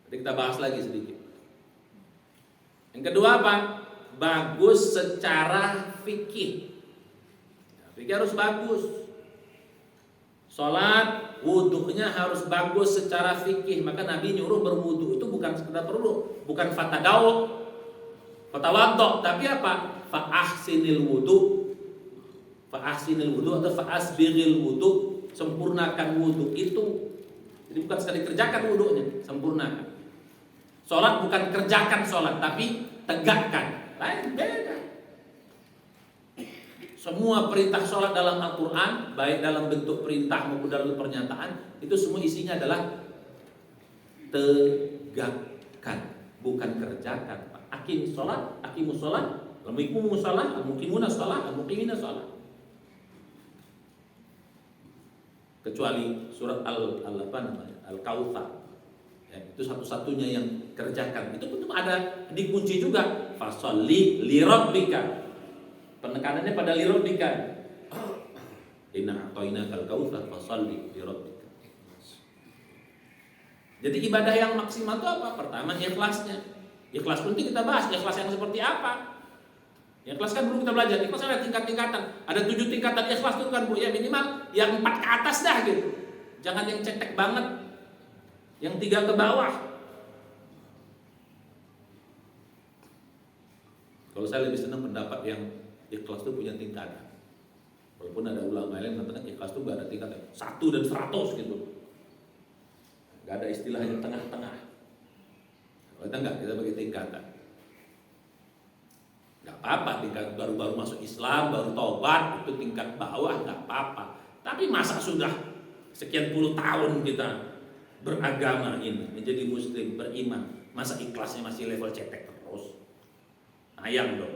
Nanti kita bahas lagi sedikit. Yang kedua apa? Bagus secara fikih. Fikih harus bagus. Sholat, wudunya harus bagus secara fikih. Maka Nabi nyuruh berwudu itu bukan sekedar perlu, bukan fatawaddo, tapi apa? Fa'ahsinil wudu. Fa'ahsinil wudu atau fa'asbiril wudu, sempurnakan wudu itu. Jadi bukan sekali kerjakan wudunya, sempurnakan. Sholat bukan kerjakan sholat, tapi tegakkan. Lain, beda. Semua perintah sholat dalam Al-Quran, baik dalam bentuk perintah maupun dalam pernyataan, itu semua isinya adalah tegakkan, bukan kerjakan. Aqimus sholat, aqimus sholat, al-muqimus sholat, al-muqimuna sholat, al-muqimina sholat. Kecuali surat Al-Kautsar, ya, itu satu-satunya yang kerjakan. Itu pun ada dikunci juga, fasholli li rabbika, Penekanannya pada lirabbika. Inna a'tainakal kautsar fashalli lirabbika. Jadi ibadah yang maksimal itu apa? Pertama ikhlasnya. Ikhlas pun kita bahas, ikhlas yang seperti apa? Ikhlas kan belum kita belajar. Ikhlas ada tingkat-tingkatan. Ada 7 tingkatan ikhlas itu kan Bu. Ya minimal yang 4 ke atas dah gitu. Jangan yang cetek banget. Yang 3 ke bawah. Kalau saya lebih senang pendapat yang ikhlas itu punya tingkatan. Walaupun ada ulama yang mengatakan ikhlas itu gak ada tingkatan 1 dan 100 gitu. Gak ada istilah yang tengah-tengah. Kalau kita enggak, kita bagi tingkatan. Gak apa-apa, tingkat baru-baru masuk Islam, baru taubat, itu tingkat bawah, gak apa-apa. Tapi masa sudah sekian puluh tahun kita beragama ini, menjadi muslim, beriman, masa ikhlasnya masih level cetek terus? Ayam dong,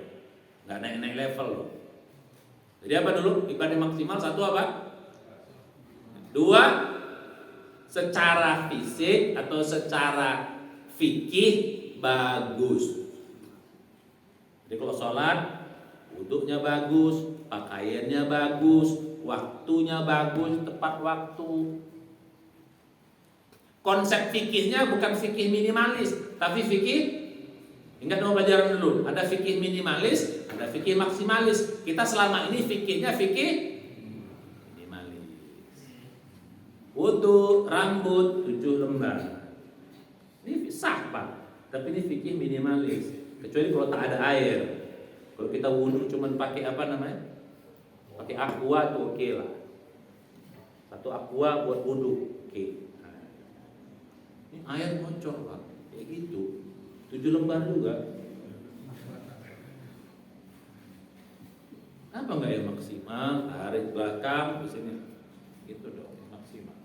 nggak naik-naik level loh. Jadi apa dulu? Ibadah maksimal 1 apa? 2, secara fisik atau secara fikih bagus. Jadi kalau sholat, wudhunya bagus, pakaiannya bagus, waktunya bagus, tepat waktu. Konsep fikihnya bukan fikih minimalis, tapi fikih, ingat dong pelajaran dulu, ada fikih minimalis, ada fikih maksimalis. Kita selama ini fikihnya fikih minimalis. Wudhu, rambut 7 lembar. Ini sah Pak, tapi ini fikih minimalis. Kecuali kalau tak ada air. Kalau kita wudhu cuma pakai apa namanya? Pakai aqua itu oke lah. 1 aqua buat wudhu, oke. Ini air ngocor Pak, kayak gitu. 7 lembar juga. Apa enggak yang maksimal? Tarik belakang di sini. Gitu dong, maksimal.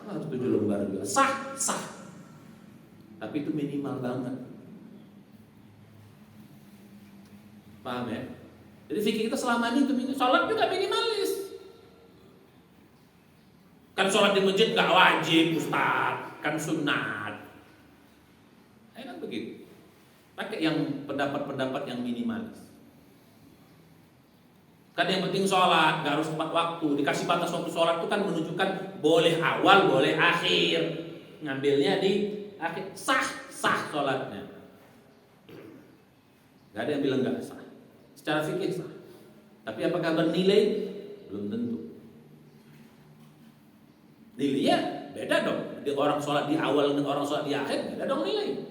Harus 7 lembar juga. Sah. Tapi itu minimal banget. Paham ya? Jadi fikih kita selama ini itu sholat juga minimalis. Kan sholat di masjid gak wajib Ustaz, kan sunat. Kan begitu. Pakai yang pendapat-pendapat yang minimalis. Kan yang penting sholat, gak harus tepat waktu. Dikasih batas waktu sholat itu kan menunjukkan boleh awal, boleh akhir. Ngambilnya di akhir. Sah sholatnya. Gak ada yang bilang gak sah. Secara fikih sah. Tapi apakah bernilai? Belum tentu. Nilainya beda dong. Di orang sholat di awal dan orang sholat di akhir beda dong nilai.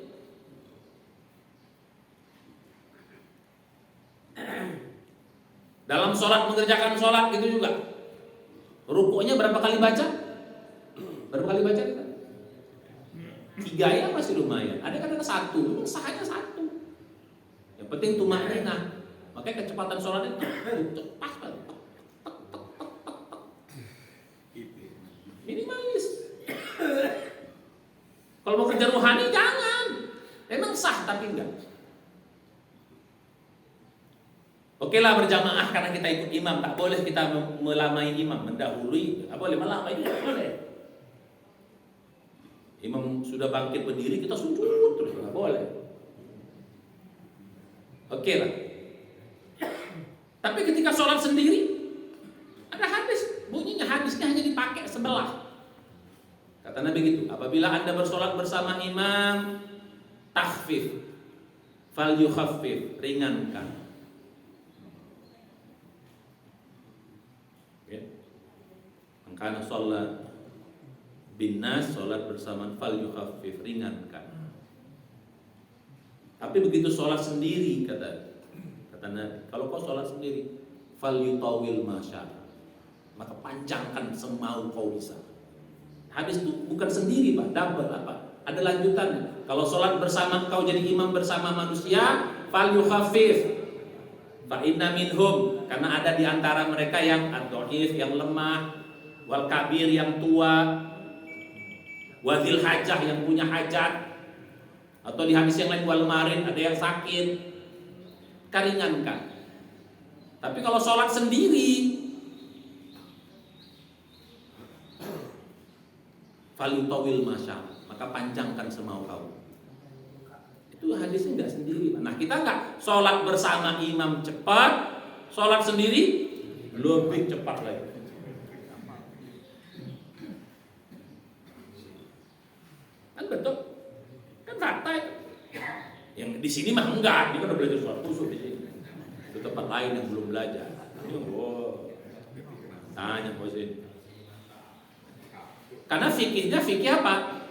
Dalam sholat, mengerjakan sholat gitu juga. Rukuknya berapa kali baca? Berapa kali baca kita? 3 ya masih lumayan. Ada kadang 1, sahanya 1. Yang penting tumakninah. Makanya kecepatan sholatnya cepat. Minimalis. Kalau mau kerja rohani jangan. Emang sah tapi enggak. Oke lah berjamaah karena kita ikut imam, tak boleh kita melamai imam, mendahului, tak boleh melamai, tak boleh. Imam sudah bangkit berdiri, kita sujud terus, tak boleh. Oke lah. Tapi ketika sholat sendiri, ada hadis, bunyinya hadisnya hanya dipakai sebelah. Kata Nabi gitu, apabila Anda bersolat bersama imam, takhfif, fal yukhaffif, ringankan. Karena sholat binnas, sholat bersama fal yukhaffif, ringankan. Tapi begitu sholat sendiri kata Nabi, kalau kau sholat sendiri fal yutawil masya, maka panjangkan semau kau bisa. Habis itu bukan sendiri Pak, double apa? Ada lanjutannya. Kalau sholat bersama kau jadi imam bersama manusia, fal yukhaffif, fa inna minhum, karena ada di antara mereka yang ad-dhaif, yang lemah, wal kabir yang tua, wadil hajah yang punya hajat, atau di hadis yang lain wal marid ada yang sakit, karingankan. Tapi kalau sholat sendiri, falutawil masya, maka panjangkan semau kau. Itu Itu hadisnya nggak sendiri. Nah kita nggak sholat bersama imam cepat, sholat sendiri lebih cepat lagi. Kan betul, kan fakta itu. Yang di sini mah enggak, dia kan udah belajar sholat khusyuk di sini. Itu tempat lain yang belum belajar. Tanya kok sih. Karena fikihnya fikih apa?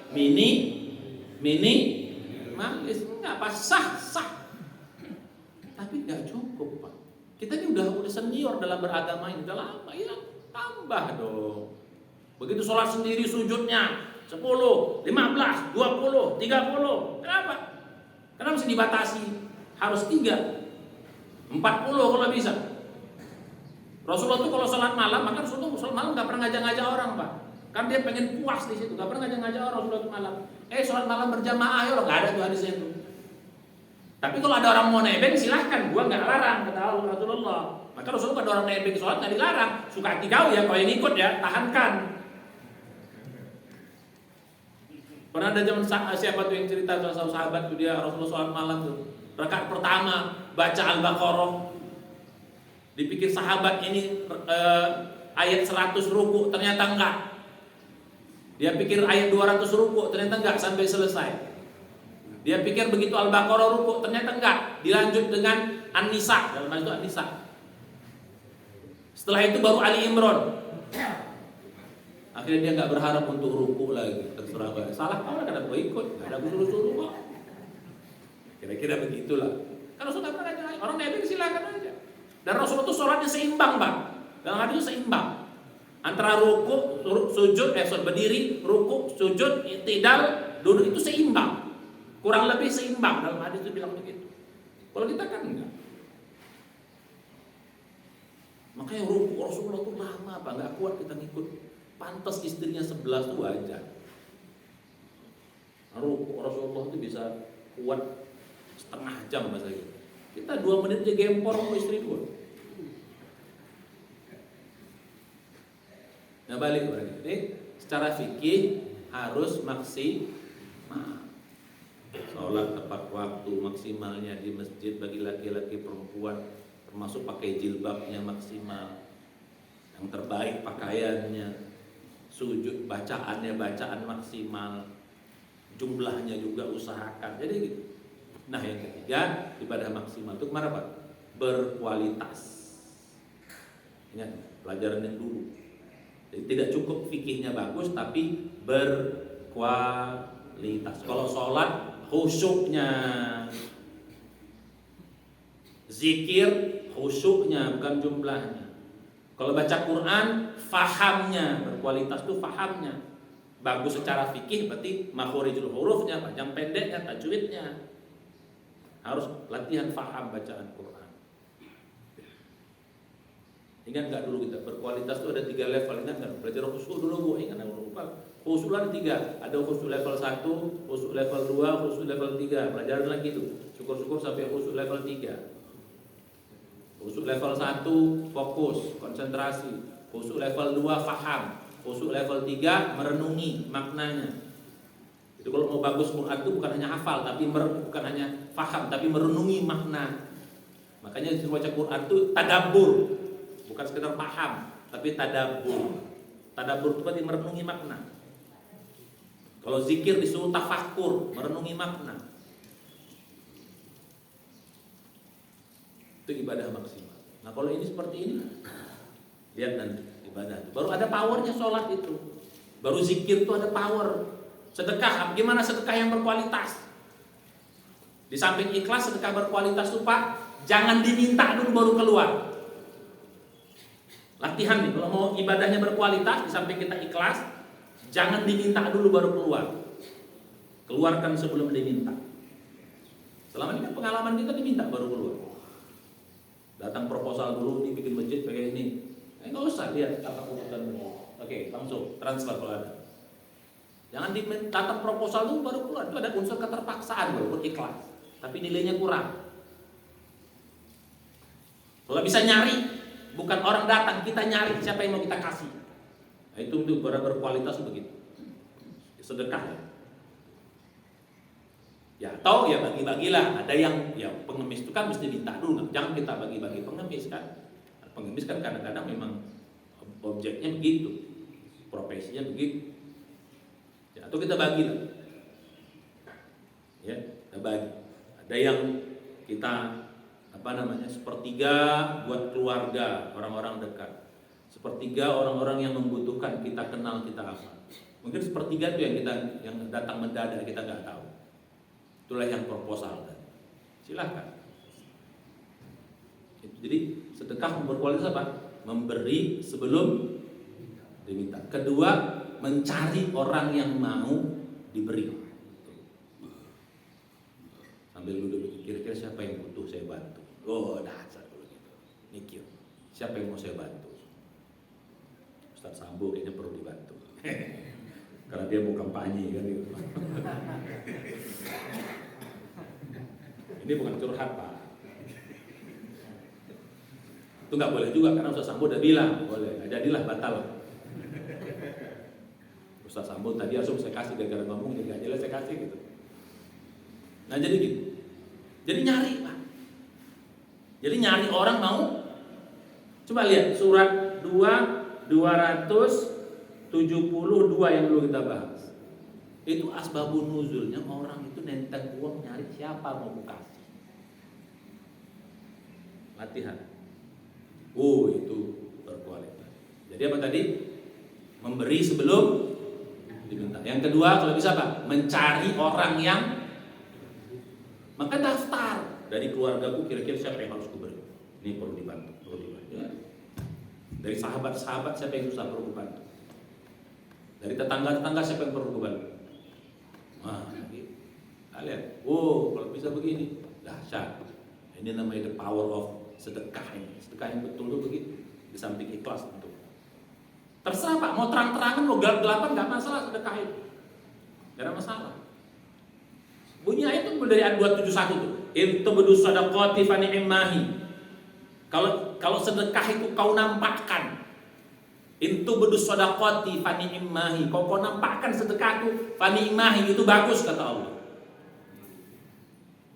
Minimalis, enggak apa sah. Tapi enggak cukup, Pak. Kita ini udah senior dalam beragama ini, udah lama, ya tambah dong. Begitu sholat sendiri sujudnya 10, 15, 20, 30. Kenapa? Kenapa mesti dibatasi? Harus 3, 40 kalau bisa. Rasulullah tuh kalau sholat malam, maka Rasulullah sholat malam nggak pernah ngajak-ngajak orang, Pak. Kan dia pengen puas di situ, nggak pernah ngajak-ngajak orang sholat malam. Sholat malam berjamaah ya, nggak ada tuh hadisnya itu. Tapi kalau ada orang mau nebeng silahkan, gua nggak larang, kata Rasulullah. Maka Rasulullah kalau ada orang nebeng sholat nggak dilarang. Suka hati kau ya, kalau yang ikut ya tahankan. Pernah ada zaman siapa tuh yang cerita salah sahabat tuh dia Rasulullah sholat malam tuh rakaat pertama baca Al-Baqarah, dipikir sahabat ini ayat 100 ruku, ternyata enggak. Dia pikir ayat 200 ruku, ternyata enggak sampai selesai. Dia pikir begitu Al-Baqarah ruku, ternyata enggak. Dilanjut dengan An-Nisa, dalam hal itu An-Nisa. Setelah itu baru Ali Imran. Akhirnya dia enggak berharap untuk ruku lagi. Terserah banget. Salah kau lah, karena gue ikut, enggak ada gue suruh kok. Kira-kira begitulah. Kalau sudah pernah aja, orang nebeng silakan aja. Dan Rasulullah itu sholatnya seimbang, Bang. Dalam hadis itu seimbang. Antara ruku, sujud, berdiri, ruku, sujud, i'tidal, duduk itu seimbang. Kurang lebih seimbang, dalam hadis itu bilang begitu. Kalau kita kan enggak. Makanya ruku Rasulullah itu lama, Pak, enggak kuat kita ngikut. Pantas istrinya 11 itu wajar. Ruku Rasulullah itu bisa kuat setengah jam masa gitu. Kita 2 menit aja gempor sama istri 2. Nah balik berarti. Jadi secara fikih harus maksimal. Sholat tepat waktu, maksimalnya di masjid bagi laki-laki perempuan, termasuk pakai jilbabnya maksimal. Yang terbaik pakaiannya, sujud bacaannya bacaan maksimal, jumlahnya juga usahakan. Jadi gitu. Nah yang ketiga, ibadah maksimal itu kemana Pak? Berkualitas. Ingat pelajaran yang dulu. Jadi tidak cukup fikihnya bagus, tapi berkualitas. Kalau sholat khusyuknya, zikir khusyuknya bukan jumlahnya. Kalau baca Quran fahamnya, berkualitas itu fahamnya. Bagus secara fikih berarti makhorijul hurufnya, panjang pendeknya, tajwidnya. Harus latihan faham bacaan Quran. Ingat nggak dulu kita berkualitas itu ada 3 level, ingat nggak? Belajar khusyuk dulu Bu, ingat nggak? Lupa. Khusyuk ada 3, ada khusyuk level 1, khusyuk level 2, khusyuk level 3. Pelajaran lagi itu. Syukur-syukur sampai khusyuk level 3. Khusyuk level 1 fokus, konsentrasi. Khusyuk level 2 faham. Khusyuk level 3 merenungi maknanya. Jadi kalau mau bagus Quran itu bukan hanya hafal, tapi bukan hanya faham, tapi merenungi makna. Makanya baca Quran itu tadabbur, bukan sekedar paham, tapi tadabbur. Tadabbur itu berarti merenungi makna. Kalau zikir disuruh tafakkur, merenungi makna. Itu ibadah maksimal. Nah kalau ini seperti ini, lihat nanti ibadah. Baru ada powernya sholat itu. Baru zikir itu ada power. Sedekah, gimana sedekah yang berkualitas? Di samping ikhlas, sedekah berkualitas itu Pak, jangan diminta dulu baru keluar. Latihan nih, kalau mau ibadahnya berkualitas, di samping kita ikhlas, jangan diminta dulu baru keluar. Keluarkan sebelum diminta. Selama ini kan pengalaman kita diminta baru keluar. Datang proposal dulu, dibikin masjid pakai ini. Nggak usah lihat kata keputusan dulu. Oke, langsung transfer kalau ada. Jangan ditatap proposal dulu baru keluar. Itu ada unsur keterpaksaan walaupun ikhlas, tapi nilainya kurang. Kalau bisa nyari, bukan orang datang, kita nyari siapa yang mau kita kasih. Nah, itu berkualitas begitu. Sedekah ya. Ya, atau ya bagi-bagilah. Ada yang ya pengemis itu kan mesti minta dulu, jangan kita bagi-bagi pengemis kan. Pengemis kan kadang-kadang memang objeknya begitu, profesinya begitu. Ya, atau kita bagilah. Ya, kita bagi. Ada yang kita sepertiga buat keluarga, orang-orang dekat. Sepertiga orang-orang yang membutuhkan, kita kenal, kita apa. Mungkin sepertiga itu yang datang mendadak, kita nggak tahu. Itulah yang proposal tadi. Silahkan. Jadi sedekah berkualitas apa? Memberi sebelum diminta. Kedua, mencari orang yang mau diberi. Sambil duduk kira-kira siapa yang butuh saya bantu. Oh, dasar kalau gitu. Mikir. Siapa yang mau saya bantu? Ustaz Sambo kayaknya perlu dibantu. Karena dia mau kampanye kan gitu. Ini bukan curhat, Pak. Itu nggak boleh juga karena Ustaz Sambo udah bilang boleh. Jadilah batal. Ustaz Sambo tadi langsung saya kasih gara-gara ngomong nggak jelas saya kasih gitu. Nah jadi gitu. Jadi nyari, Pak. Jadi nyari orang mau. Coba lihat surat 272 yang dulu kita bahas. Itu asbabun nuzulnya orang itu nenteng uang nyari siapa mau kasih. Latihan. Oh, itu berkualitas. Jadi apa tadi? Memberi sebelum diminta. Yang kedua kalau bisa Pak, mencari orang yang maka daftar dari keluargaku kira-kira siapa yang harus kuberi. Ini perlu dibantu, Ya. Dari sahabat-sahabat siapa yang susah perlu dibantu. Dari tetangga-tetangga siapa yang perlu dibantu. Wah, kalian, kalau bisa begini, dahsyat. Ini namanya the power of sedekah ini. Sedekah yang betul itu begitu. Di samping ikhlas tentu. Terserah Pak, mau terang-terangan, mau gelap-gelapan, nggak masalah sedekah itu. Nggak ada masalah. Bunyi ayat itu dari ayat 271 tuh. Itu bedus sadaqati fa ni'mahi. Kalau sedekah itu kau nampakkan. Itu bedus sadaqati fa ni'mahi. Kau nampakkan sedekah itu fa ni'mahi, itu bagus kata Allah.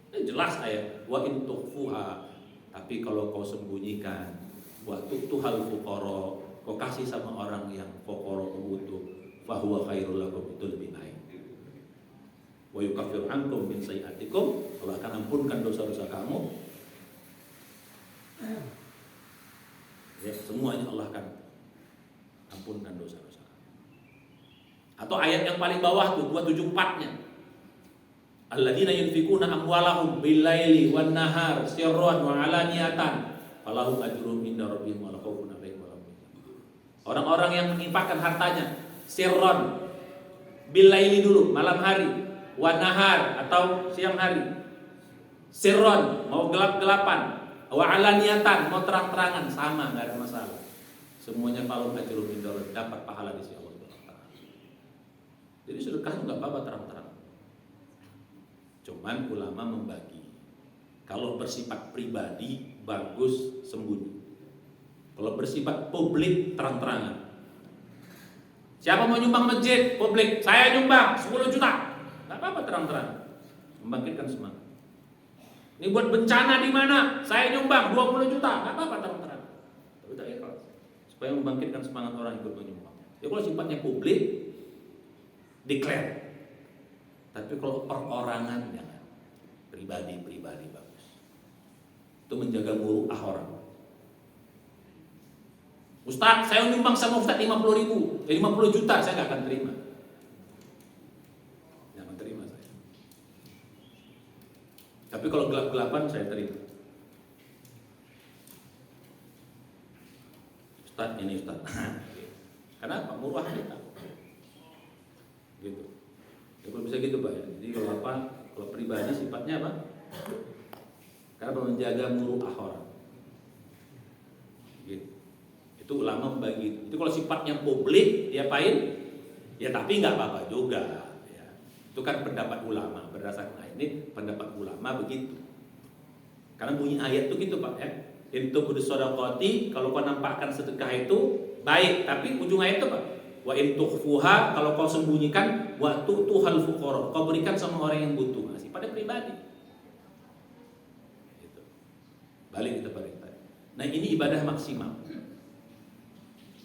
Ini jelas ayat. Wa in tukhfuha. Tapi kalau kau sembunyikan, wa tuhal fuqara, kau kasih sama orang yang fuqara butuh, fa huwa khairul lakum, itu lebih baik. Wa yukaffiru ankum min sayyi'atikum, Allah akan ampunkan dosa-dosa kamu. Ya, semuanya Allah akan ampunkan dosa-dosa. Atau ayat yang paling bawah tuh 274-nya. Alladzina yunfikuna amwalahum bil-laili wan-nahar sirran wa 'alaniyatan falahum ajrun inda rabbihim wa la khaufun 'alaihim wa la hum yahzanun. Orang-orang yang menginfakkan hartanya sirran bil-laili dulu, malam hari, wan-nahar atau siang hari. Sirran mau gelap-gelapan, wa 'alaniyatan mau terang-terangan, sama, enggak ada masalah. Semuanya falahum ajrun inda rabbihim, dapat pahala di sisi Allah Subhanahu wa taala. Jadi sedekah enggak apa-apa terang-terangan. Cuman ulama membagi. Kalau bersifat pribadi bagus sembunyi. Kalau bersifat publik terang-terangan. Siapa mau nyumbang masjid publik? Saya nyumbang 10 juta. Enggak apa-apa terang-terangan. Membangkitkan semangat. Ini buat bencana di mana? Saya nyumbang 20 juta. Enggak apa-apa terang-terangan. Tapi tak ikhlas. Supaya membangkitkan semangat orang ikut menyumbang. Ya kalau sifatnya publik declare. Tapi kalau perorangan jangan. Pribadi bagus. Itu menjaga muruah orang. Ustaz, saya nyumbang sama Ustaz 50 juta, saya nggak akan terima. Jangan terima saya. Tapi kalau gelap-gelapan saya terima. Ustaz, ini Ustaz. Kenapa? Murah kita. Gitu. Ya, kalau bisa gitu Pak. Jadi kalau apa? Kalau pribadi sifatnya apa? Karena menjaga muruah orang. Gitu. Itu ulama membagi. Itu kalau sifatnya publik diapain? Ya tapi nggak apa-apa juga. Ya. Itu kan pendapat ulama. Berdasarkan ini pendapat ulama begitu. Karena bunyi ayat itu gitu Pak ya. Itu kudus shadaqati, kalau kau nampakkan sedekah itu baik, tapi ujung ayat itu Pak. Wa in tukhfuha, kalau kau sembunyikan, wa tu'tuhal fuqara, kau berikan sama orang yang butuh. Masih pada pribadi. Gitu. Balik kita balik tadi. Nah, ini ibadah maksimal.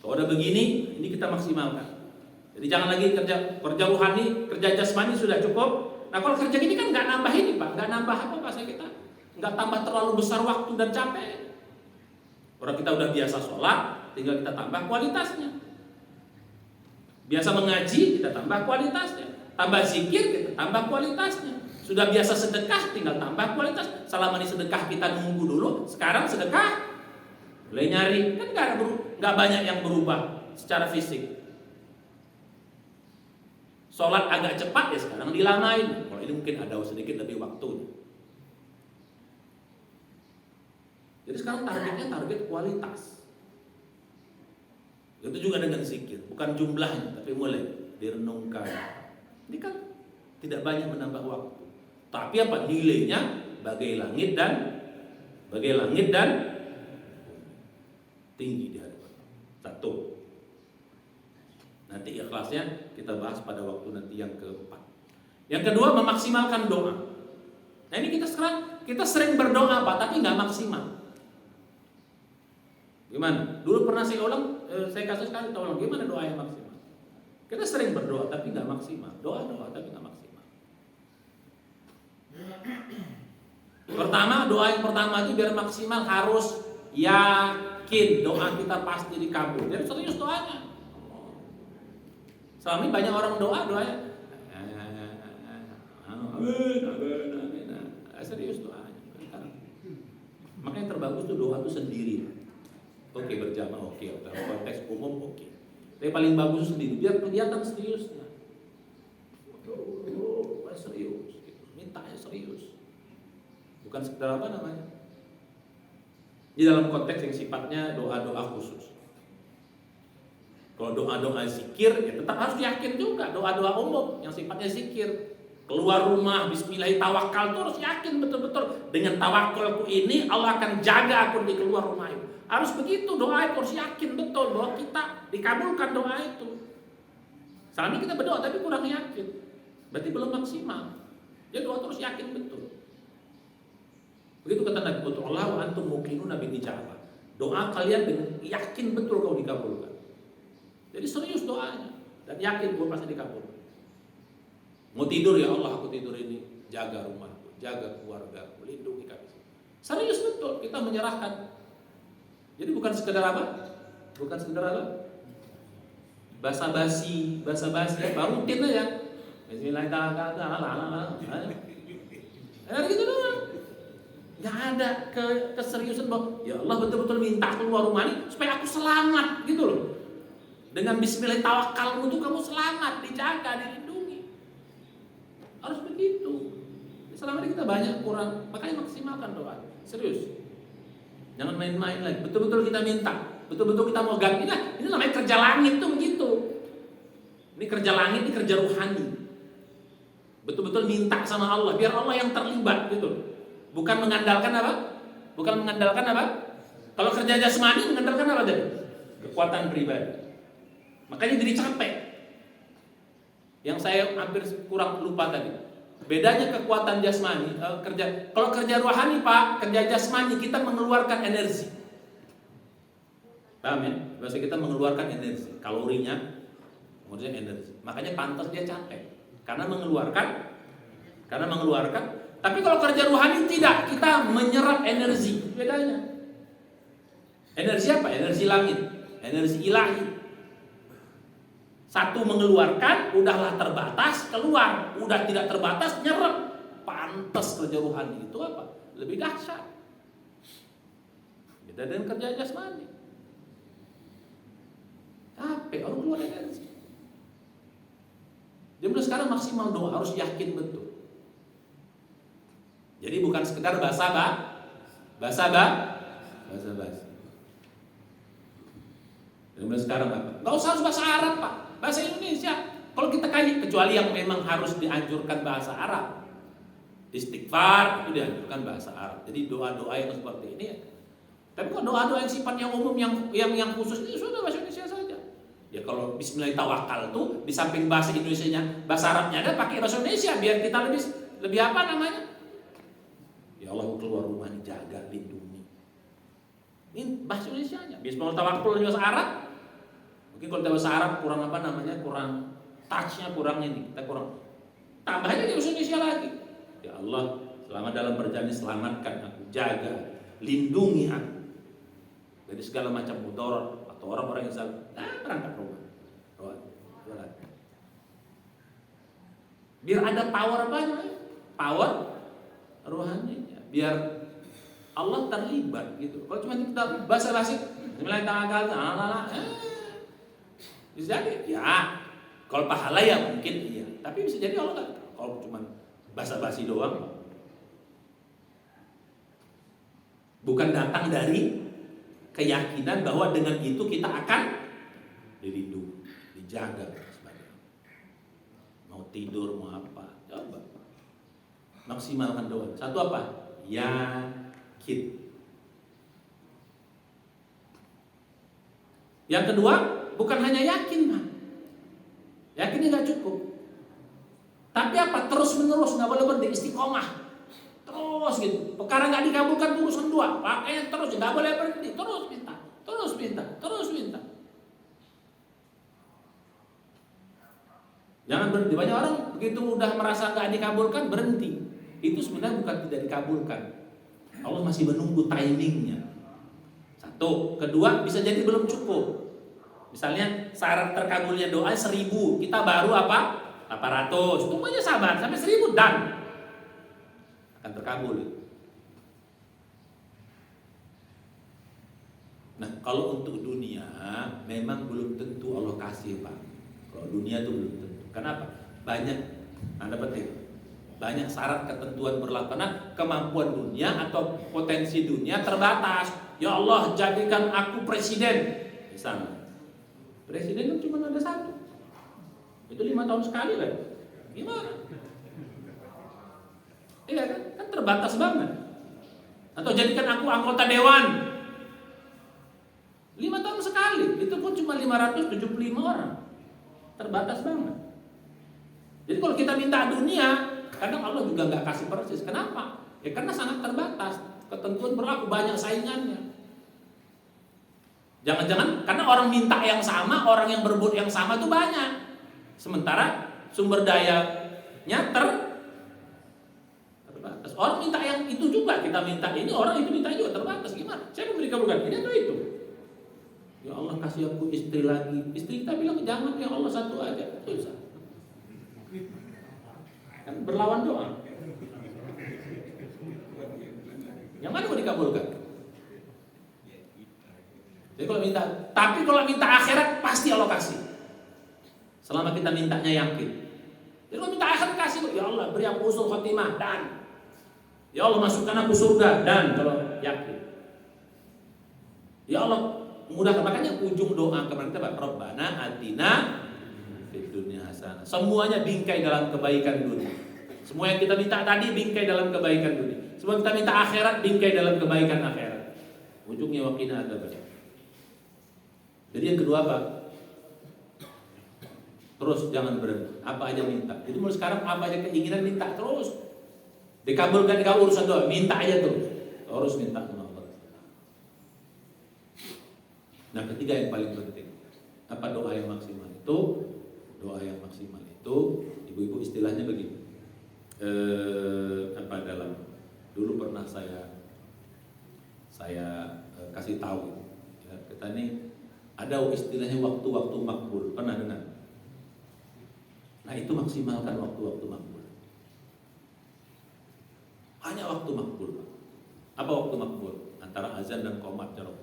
Kalau udah begini, ini kita maksimalkan. Jadi jangan lagi kerja rohani, kerja jasmani sudah cukup. Nah, kalau kerja gini kan nggak nambah ini, Pak, nggak nambah apa bahasa kita, nggak tambah terlalu besar waktu dan capek. Orang kita udah biasa sholat, tinggal kita tambah kualitasnya. Biasa mengaji, kita tambah kualitasnya. Tambah zikir, kita tambah kualitasnya. Sudah biasa sedekah, tinggal tambah kualitas. Selama ini sedekah kita nunggu dulu, sekarang sedekah mulai nyari, kan nggak banyak yang berubah secara fisik. Sholat agak cepat ya sekarang dilamain. Kalau ini mungkin ada sedikit lebih waktunya. Jadi sekarang targetnya target kualitas. Itu juga dengan zikir, bukan jumlahnya, tapi mulai direnungkan. Ini kan tidak banyak menambah waktu. Tapi apa nilainya? Bagai langit dan tinggi di hadapan. Satu. Nanti ikhlasnya kita bahas pada waktu nanti yang keempat. Yang kedua, memaksimalkan doa. Nah, ini kita sering berdoa Pak, tapi nggak maksimal. Gimana? Dulu pernah saya ulang, saya kasih sekali ulang gimana doa yang maksimal. Kita sering berdoa tapi nggak maksimal. Doa tapi nggak maksimal. Pertama, doa yang pertama itu biar maksimal harus yakin doa kita pasti dikabul. Jadi serius doanya. Selama ini banyak orang doanya amin. Serius doanya. Makanya terbagus tuh doa tuh sendiri. Oke, berjamaah oke, dalam konteks umum oke. Tapi paling bagus sendiri, biar kelihatan seriusnya. Serius, mintanya serius. Bukan sekedar apa namanya. Di dalam konteks yang sifatnya doa-doa khusus. Kalau doa-doa zikir, ya tetap harus yakin juga. Doa-doa umum yang sifatnya zikir. Keluar rumah, bismillah tawakal, itu harus yakin betul-betul. Dengan tawakalku ini, Allah akan jaga aku di keluar rumah itu. Harus begitu, doa itu harus yakin betul bahwa kita dikabulkan doa itu. Selama ini kita berdoa tapi kurang yakin, berarti belum maksimal. Jadi doa terus yakin betul. Begitu kata Nabi, Allah wa antum muqinuna bil ijabah. Doa kalian dengan yakin betul kau dikabulkan. Jadi serius doanya dan yakin bahwa pasti dikabulkan. Mau tidur ya Allah, aku tidur ini, jaga rumahku, jaga keluargaku, lindungi kami. Serius betul kita menyerahkan. Jadi bukan sekedar apa? Bukan sekedar apa? Basa-basi, baru rutin aja. Bismillahirrahmanirrahim. Gitu doang. Gak ada keseriusan bahwa ya Allah betul-betul minta keluar rumah ini supaya aku selamat gitu loh. Dengan bismillah tawakalmu itu kamu selamat, dijaga, dilindungi. Harus begitu. Selama ini kita banyak kurang, makanya maksimalkan doa. Serius. Jangan main-main lagi. Betul-betul kita minta, betul-betul kita mau ganti. Nah, ini namanya kerja langit tuh begitu. Ini kerja langit, ini kerja rohani. Betul-betul minta sama Allah, biar Allah yang terlibat gitu. Bukan mengandalkan apa? Kalau kerja jasmani mengandalkan apa tadi? Kekuatan pribadi. Makanya jadi capek. Yang saya hampir kurang lupa tadi. Bedanya kekuatan jasmani, kalau kerja rohani Pak, kerja jasmani kita mengeluarkan energi. Paham ya? Bahasa kita mengeluarkan energi, kalorinya, kemudian energi. Makanya pantas dia capek, karena mengeluarkan. Tapi kalau kerja rohani tidak, kita menyerap energi. Bedanya. Energi apa? Energi langit, energi ilahi. Satu mengeluarkan, udahlah terbatas, keluar. Udah tidak terbatas, nyerap. Pantas kerja rohani itu apa? Lebih dahsyat. Beda dengan kerja jasmani. Capek, orang keluar energi. Jadi mulai sekarang maksimal doa, harus yakin betul. Jadi bukan sekedar basa-basi. Jadi mulai sekarang apa? Gak usah harus bahasa Arab Pak. Bahasa Indonesia, kalau kita kaya, kecuali yang memang harus dianjurkan bahasa Arab, istighfar itu dianjurkan bahasa Arab. Jadi doa-doa yang seperti ini. Tapi kalau doa-doa yang sifatnya umum, yang khusus ini sudah bahasa Indonesia saja. Ya Ya kalau Bismillah tawakal tuh di samping bahasa Indonesianya, bahasa Arabnya ada, pakai bahasa Indonesia biar kita lebih apa namanya? Ya Allah, keluar rumah ini jaga, lindungi. Ini bahasa Indonesianya. Bismillah tawakal bahasa Arab. Mungkin kalau bahasa Arab kurang apa namanya? Kurang touch-nya, kurang ini. Kita kurang. Tambahnya di bahasa Indonesia lagi. Ya Allah, selama dalam perjalanan selamatkan aku, jaga, lindungi aku dari segala macam mudarat atau orang-orang yang salah. Berangkat rumah. Jalan. Biar ada power apa namanya? Power rohani. Biar Allah terlibat gitu. Kalau cuma kita basa-basi, bismillahirrahmanirrahim, bisa jadi ya. Kalau pahala ya mungkin iya. Tapi bisa jadi Allah nggak. Kalau cuma basa-basi doang, bukan datang dari keyakinan bahwa dengan itu kita akan dilindungi, dijaga, sebagainya. Mau tidur, mau apa, coba maksimalkan doa. Satu apa? Yakin. Yang kedua, bukan hanya yakin, Pak. Yakinnya nggak cukup. Tapi apa? Terus menerus, nggak boleh berhenti, istiqomah. Terus gitu. Perkara nggak dikabulkan urusan dua, makanya terus nggak boleh berhenti, terus minta, terus minta, terus minta. Jangan berhenti. Banyak orang begitu udah merasa nggak dikabulkan berhenti. Itu sebenarnya bukan tidak dikabulkan. Allah masih menunggu timingnya. Satu, kedua bisa jadi belum cukup. Misalnya syarat terkabulnya doa 1000, kita baru apa? 800. Tunggu aja sabar sampai 1000 dan akan terkabul. Nah, kalau untuk dunia memang belum tentu Allah kasih, Pak. Kalau dunia itu belum tentu. Kenapa? Banyak Anda petik. Banyak syarat ketentuan berlaku. Karena kemampuan dunia atau potensi dunia terbatas. Ya Allah, jadikan aku presiden. Misalnya. Presiden kan cuma ada satu. Itu 5 tahun sekali lah. Gimana? Iya kan? Kan terbatas banget. Atau jadikan aku anggota dewan. 5 tahun sekali. Itu pun cuma 575 orang. Terbatas banget. Jadi kalau kita minta dunia, kadang Allah juga nggak kasih persis. Kenapa? Ya karena sangat terbatas. Ketentuan berlaku, banyak saingannya. Jangan-jangan karena orang minta yang sama, orang yang berbuat yang sama itu banyak. Sementara sumber dayanya terbatas. Orang minta yang itu juga, kita minta ini, orang itu minta juga terbatas. Gimana? Siapa beri kabulkan? Ini atau itu? Ya Allah kasih aku istri lagi. Istri kita bilang jangan, ya Allah satu aja. Susah. Kan berlawan doa. Yang mana mau dikabulkan? Jadi kalau minta akhirat pasti Allah kasih. Selama kita mintanya yakin. Jadi kalau minta akhirat kasih, ya Allah beri aku husnul khotimah dan ya Allah masukkan aku surga dan kalau yakin. Ya Allah mudahkan, makanya ujung doa kepada kita Rabbana atina fid dunya hasanah. Semuanya bingkai dalam kebaikan dunia. Semua yang kita minta tadi bingkai dalam kebaikan dunia. Semua kita minta akhirat bingkai dalam kebaikan akhirat. Ujungnya waqina adzabannar. Jadi yang kedua apa? Terus jangan berhenti. Apa aja minta. Jadi mulai sekarang apa aja keinginan minta terus. Dikabulkan urusan doa, minta aja terus. Terus minta sama Allah. Nah, ketiga yang paling penting. Apa doa yang maksimal itu? Doa yang maksimal itu ibu-ibu istilahnya begini. Dulu pernah saya kasih tahu ya, kita ini ada istilahnya waktu-waktu makbul, pernah dengar? Nah itu maksimalkan waktu-waktu makbul. Hanya waktu makbul. Apa waktu makbul? Antara azan dan qomat jarok.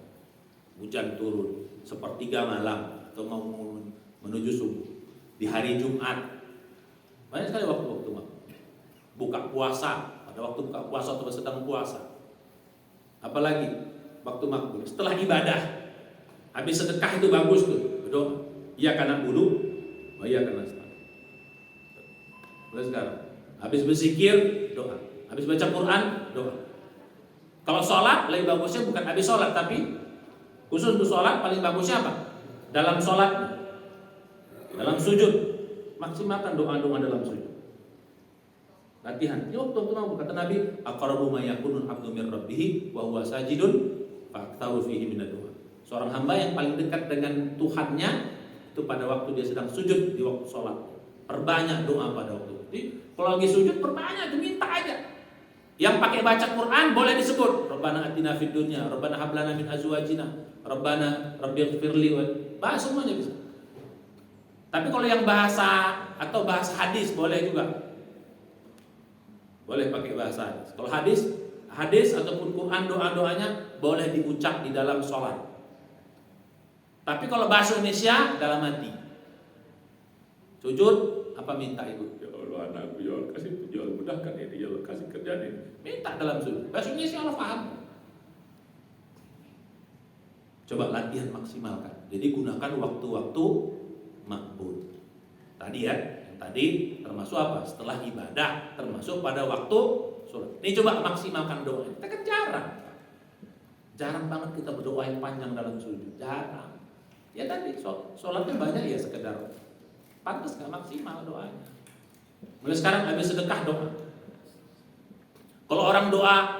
Hujan turun, sepertiga malam atau mau menuju subuh di hari Jumat. Banyak sekali waktu-waktu makbul. Buka puasa, pada waktu buka puasa atau sedang puasa. Apalagi waktu makbul setelah ibadah. Habis sedekah itu bagus tuh, berdoa. Iya karena bulu, iya karena setang. Mulai sekarang, habis berzikir doa, habis baca Quran doa. Kalau sholat lebih bagusnya bukan habis sholat, tapi khusus untuk sholat paling bagusnya apa? Dalam sholat Dalam sujud, maksimalkan doa-doa dalam sujud. Latihan. Ini waktu mau kata Nabi, aqrabu ma yakunul abdu min rabbih wa huwa sajidun fa'ktharu fihi minad du'a. Seorang hamba yang paling dekat dengan Tuhannya itu pada waktu dia sedang sujud di waktu sholat. Perbanyak doa pada waktu itu. Jadi, kalau lagi sujud perbanyak, minta aja. Yang pakai baca Quran boleh disebut. Rabbana atina fid dunya, Rabbana hab lana min azwajina, Rabbana rabbighfirli. Bahas semuanya bisa. Tapi kalau yang bahasa atau bahasa hadis boleh juga. Boleh pakai bahasa hadis. Kalau hadis ataupun Quran doa-doanya boleh diucap di dalam sholat. Tapi kalau bahasa Indonesia dalam hati. Sujud apa minta ibu? Ya Allah anakku, ya Allah kasih, ya Allah mudahkan ini, ya Allah kasih kerjaan ini. Minta dalam sujud. Bahasa Indonesia Allah paham. Coba latihan maksimalkan. Jadi gunakan waktu-waktu makbul. Tadi ya. Tadi termasuk apa? Setelah ibadah, termasuk pada waktu sholat. Ini coba maksimalkan doa. Kita kan jarang banget kita berdoa yang panjang dalam sujud. Jarang. Ya tadi sholatnya banyak ya sekedar pantas gak maksimal doanya. Mulai sekarang habis sedekah doa. Kalau orang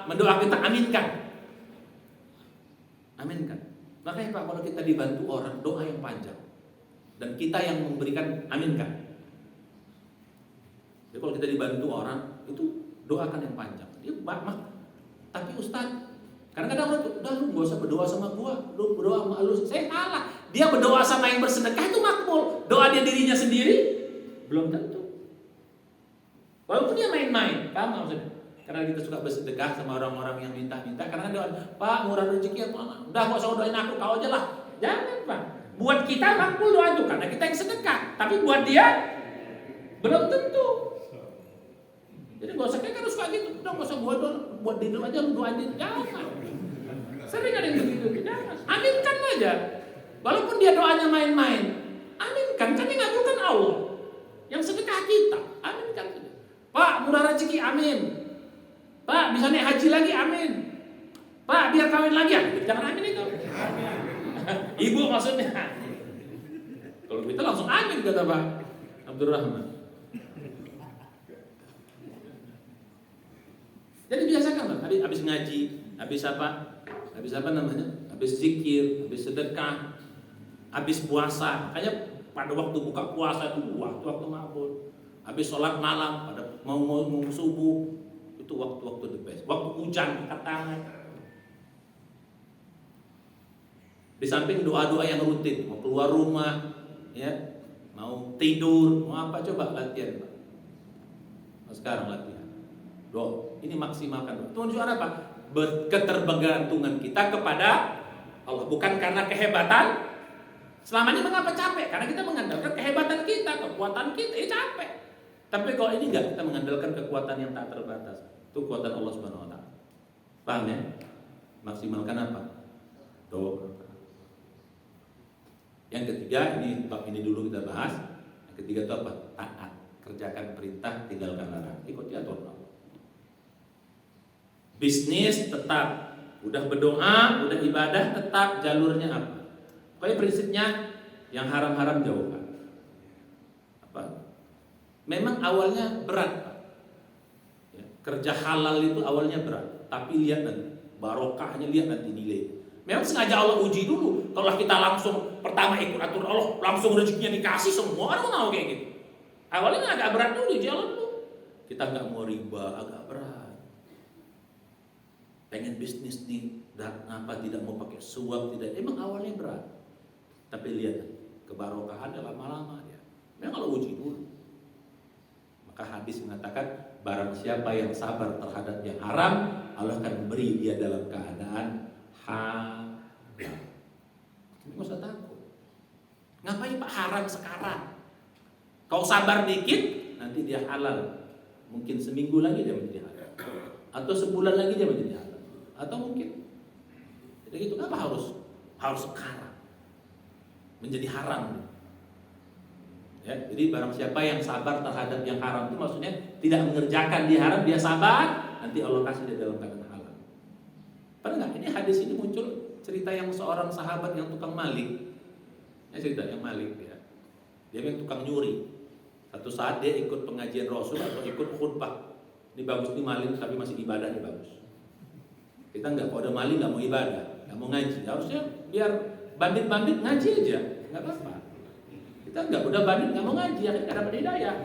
mendoa kita aminkan. Aminkan. Makanya Pak, kalau kita dibantu orang doa yang panjang dan kita yang memberikan aminkan. Jadi kalau kita dibantu orang itu doakan yang panjang. Dia tapi Ustaz, kadang-kadang lu gak usah berdoa sama gua, lu berdoa sama lu. Saya salah. Dia berdoa sama yang bersedekah itu makbul. Doa dia dirinya sendiri belum tentu. Walaupun dia main-main, paham maksudnya? Karena kita suka bersedekah sama orang-orang yang minta-minta. Karena doa, Pak murah rezeki, udah gak usah doain aku, kau aja lah. Jangan Pak. Buat kita makbul doa itu karena kita yang sedekah. Tapi buat dia belum tentu. Jadi gak usah kayak suka gitu, udah gak usah buat diri aja lu doain diri, jangan. Sering ada yang begitu, jangan. Aminkan aja. Walaupun dia doanya main-main, aminkan, kan yang ngabulkan Allah. Yang sedekah kita, aminkan saja. Pak, murah rezeki, amin. Pak, bisa naik haji lagi, amin. Pak, biar kawin lagi, amin. Jangan amin itu. Ibu maksudnya. Kalau kita langsung amin kata Pak Abdurrahman. Jadi biasakan Pak, habis ngaji, habis apa namanya? Habis zikir, habis sedekah, habis puasa. Makanya pada waktu buka puasa itu waktu makbul. Habis sholat malam, pada mau subuh, itu waktu-waktu the best. Waktu hujan, angkat tangan. Di samping doa-doa yang rutin, mau keluar rumah, ya, mau tidur, mau apa, coba latihan Pak. Nah, sekarang latihan. Doa, ini maksimalkan. Tunjukkan apa? Ketergantungan kita kepada Allah, bukan karena kehebatan. Selama ini mengapa capek? Karena kita mengandalkan kehebatan kita, kekuatan kita, capek. Tapi kalau ini enggak, kita mengandalkan kekuatan yang tak terbatas. Itu kekuatan Allah Subhanahu wa taala. Paham ya? Maksimalkan apa? Doa. Yang ketiga, ini dulu kita bahas. Yang ketiga itu apa? Taat. Kerjakan perintah, tinggalkan larangan. Ikuti aturan Allah. Bisnis tetap, udah berdoa, udah ibadah, tetap jalurnya apa? Pokoknya prinsipnya yang haram-haram jauhkan. Apa? Memang awalnya berat, Pak. Ya, kerja halal itu awalnya berat, tapi lihat nanti barokahnya, lihat nanti nilai. Memang sengaja Allah uji dulu. Kalau kita langsung pertama ikut aturan Allah, langsung rezekinya dikasih, semua orang mau kayak gitu. Awalnya agak berat dulu, jalan dulu. Kita nggak mau riba, agak berat. Pengen bisnis nih, dan apa tidak mau pakai suap, tidak. Emang awalnya berat. Tapi lihat, kebarokahannya lama-lama ya. Memang kalau uji dulu. Maka hadis mengatakan, barang siapa yang sabar terhadap yang haram, Allah akan memberi dia dalam keadaan halal. Nggak usah takut. Ngapain Pak haram sekarang? Kau sabar dikit, nanti dia halal. Mungkin seminggu lagi dia menjadi halal. Atau sebulan lagi dia menjadi halal. Atau mungkin jadi gitu, kenapa harus sekarang menjadi haram? Ya, jadi barang siapa yang sabar terhadap yang haram itu maksudnya tidak mengerjakan di haram, dia sabar, nanti Allah kasih dia dalam keadaan halal. Pernah nggak? Ini hadis ini muncul cerita yang seorang sahabat yang tukang malik. Ini cerita yang malik ya. Dia memang tukang nyuri. Satu saat dia ikut pengajian Rasul atau ikut khutbah. Ini bagus nih maling tapi masih ibadah, nih bagus. Kita enggak, kalau ada maling enggak mau ibadah, enggak mau ngaji. Harusnya biar bandit-bandit ngaji aja, enggak apa-apa. Kita enggak, udah bandit enggak mau ngaji, akhirnya enggak dapat hidayah.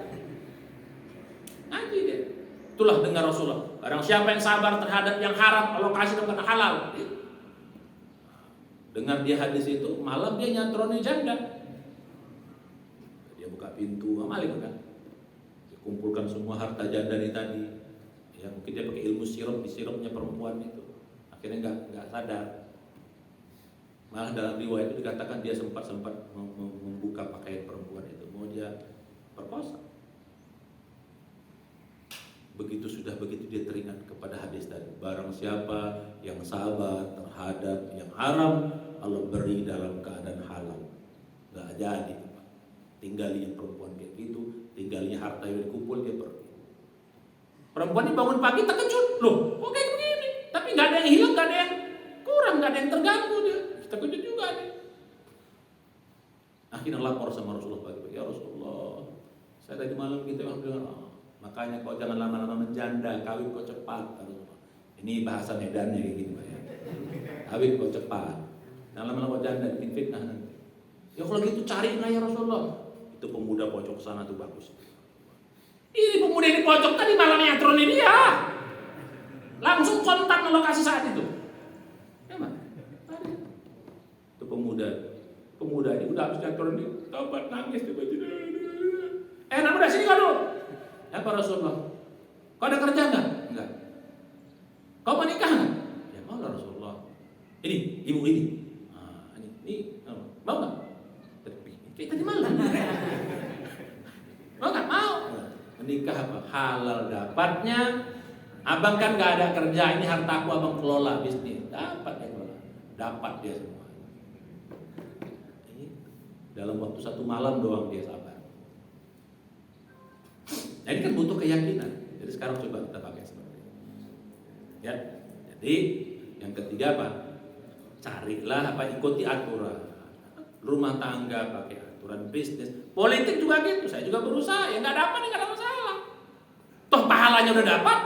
Ngaji dia. Itulah dengar Rasulullah. Barang siapa yang sabar terhadap yang haram, Allah kasih dengan halal. Dengar dia hadis itu, malam dia nyantroni janda. Dia buka pintu, maling kan. Dia kumpulkan semua harta janda ini tadi. Ya mungkin dia pakai ilmu sirup, disirupnya perempuan itu. Akhirnya nggak sadar. Malah dalam riwayat itu dikatakan dia sempat membuka pakaian perempuan itu, mau dia perkosa. Begitu dia teringat kepada hadis tadi. Barang siapa yang sabar terhadap yang haram, Allah beri dalam keadaan halal. Nggak jadi. Tinggalnya perempuan kayak gitu, tinggalnya harta yang dikumpul dia pergi. Perempuan ini bangun pagi terkejut, loh kok kayak begini? Tapi nggak ada yang hilang, nggak ada yang kurang, nggak ada yang terganggu dia. Terkejut juga nih. Akhirnya lapor sama Rasulullah pagi-pagi, ya Rasulullah, saya tadi malam gitu yang bilang, makanya kau jangan lama-lama menjanda, kawin kau cepat. Ini bahasa Medannya kayak gini, Pak ya. Kawin kau cepat, jangan lama-lama janda, bikin fitnah nanti. Ya kalau gitu carilah ya Rasulullah. Itu pemuda pojok sana tuh bagus. Ini pemuda di pojok tadi malah nyatronin dia. Langsung kontak lokasi saat itu. Ya Mas, itu pemuda ini udah habis nyatronin dia, tobat nangis tiba-tiba. Nak udah sini kau dulu. Ya Pak Rasulullah, kau ada kerja enggak? Enggak. Kau mau nikah enggak? Ya mau lah Rasulullah. Ini ibu ini. Ini mau enggak? Kayak tadi malam. Mau nggak? Mau. Menikah apa? Halal dapatnya. Abang kan nggak ada kerja, ini hartaku abang kelola bisnis. Dapat dia kelola. Dapat dia semua. Ini dalam waktu 1 malam doang dia sabar. Nah ini kan butuh keyakinan. Jadi sekarang coba kita pakai seperti ini. Ya. Jadi yang ketiga apa? Carilah ikuti aturan. Rumah tangga pakai aturan, bisnis, politik juga gitu. Saya juga berusaha, ya nggak dapat, nggak ada masalah. Toh pahalanya udah dapat,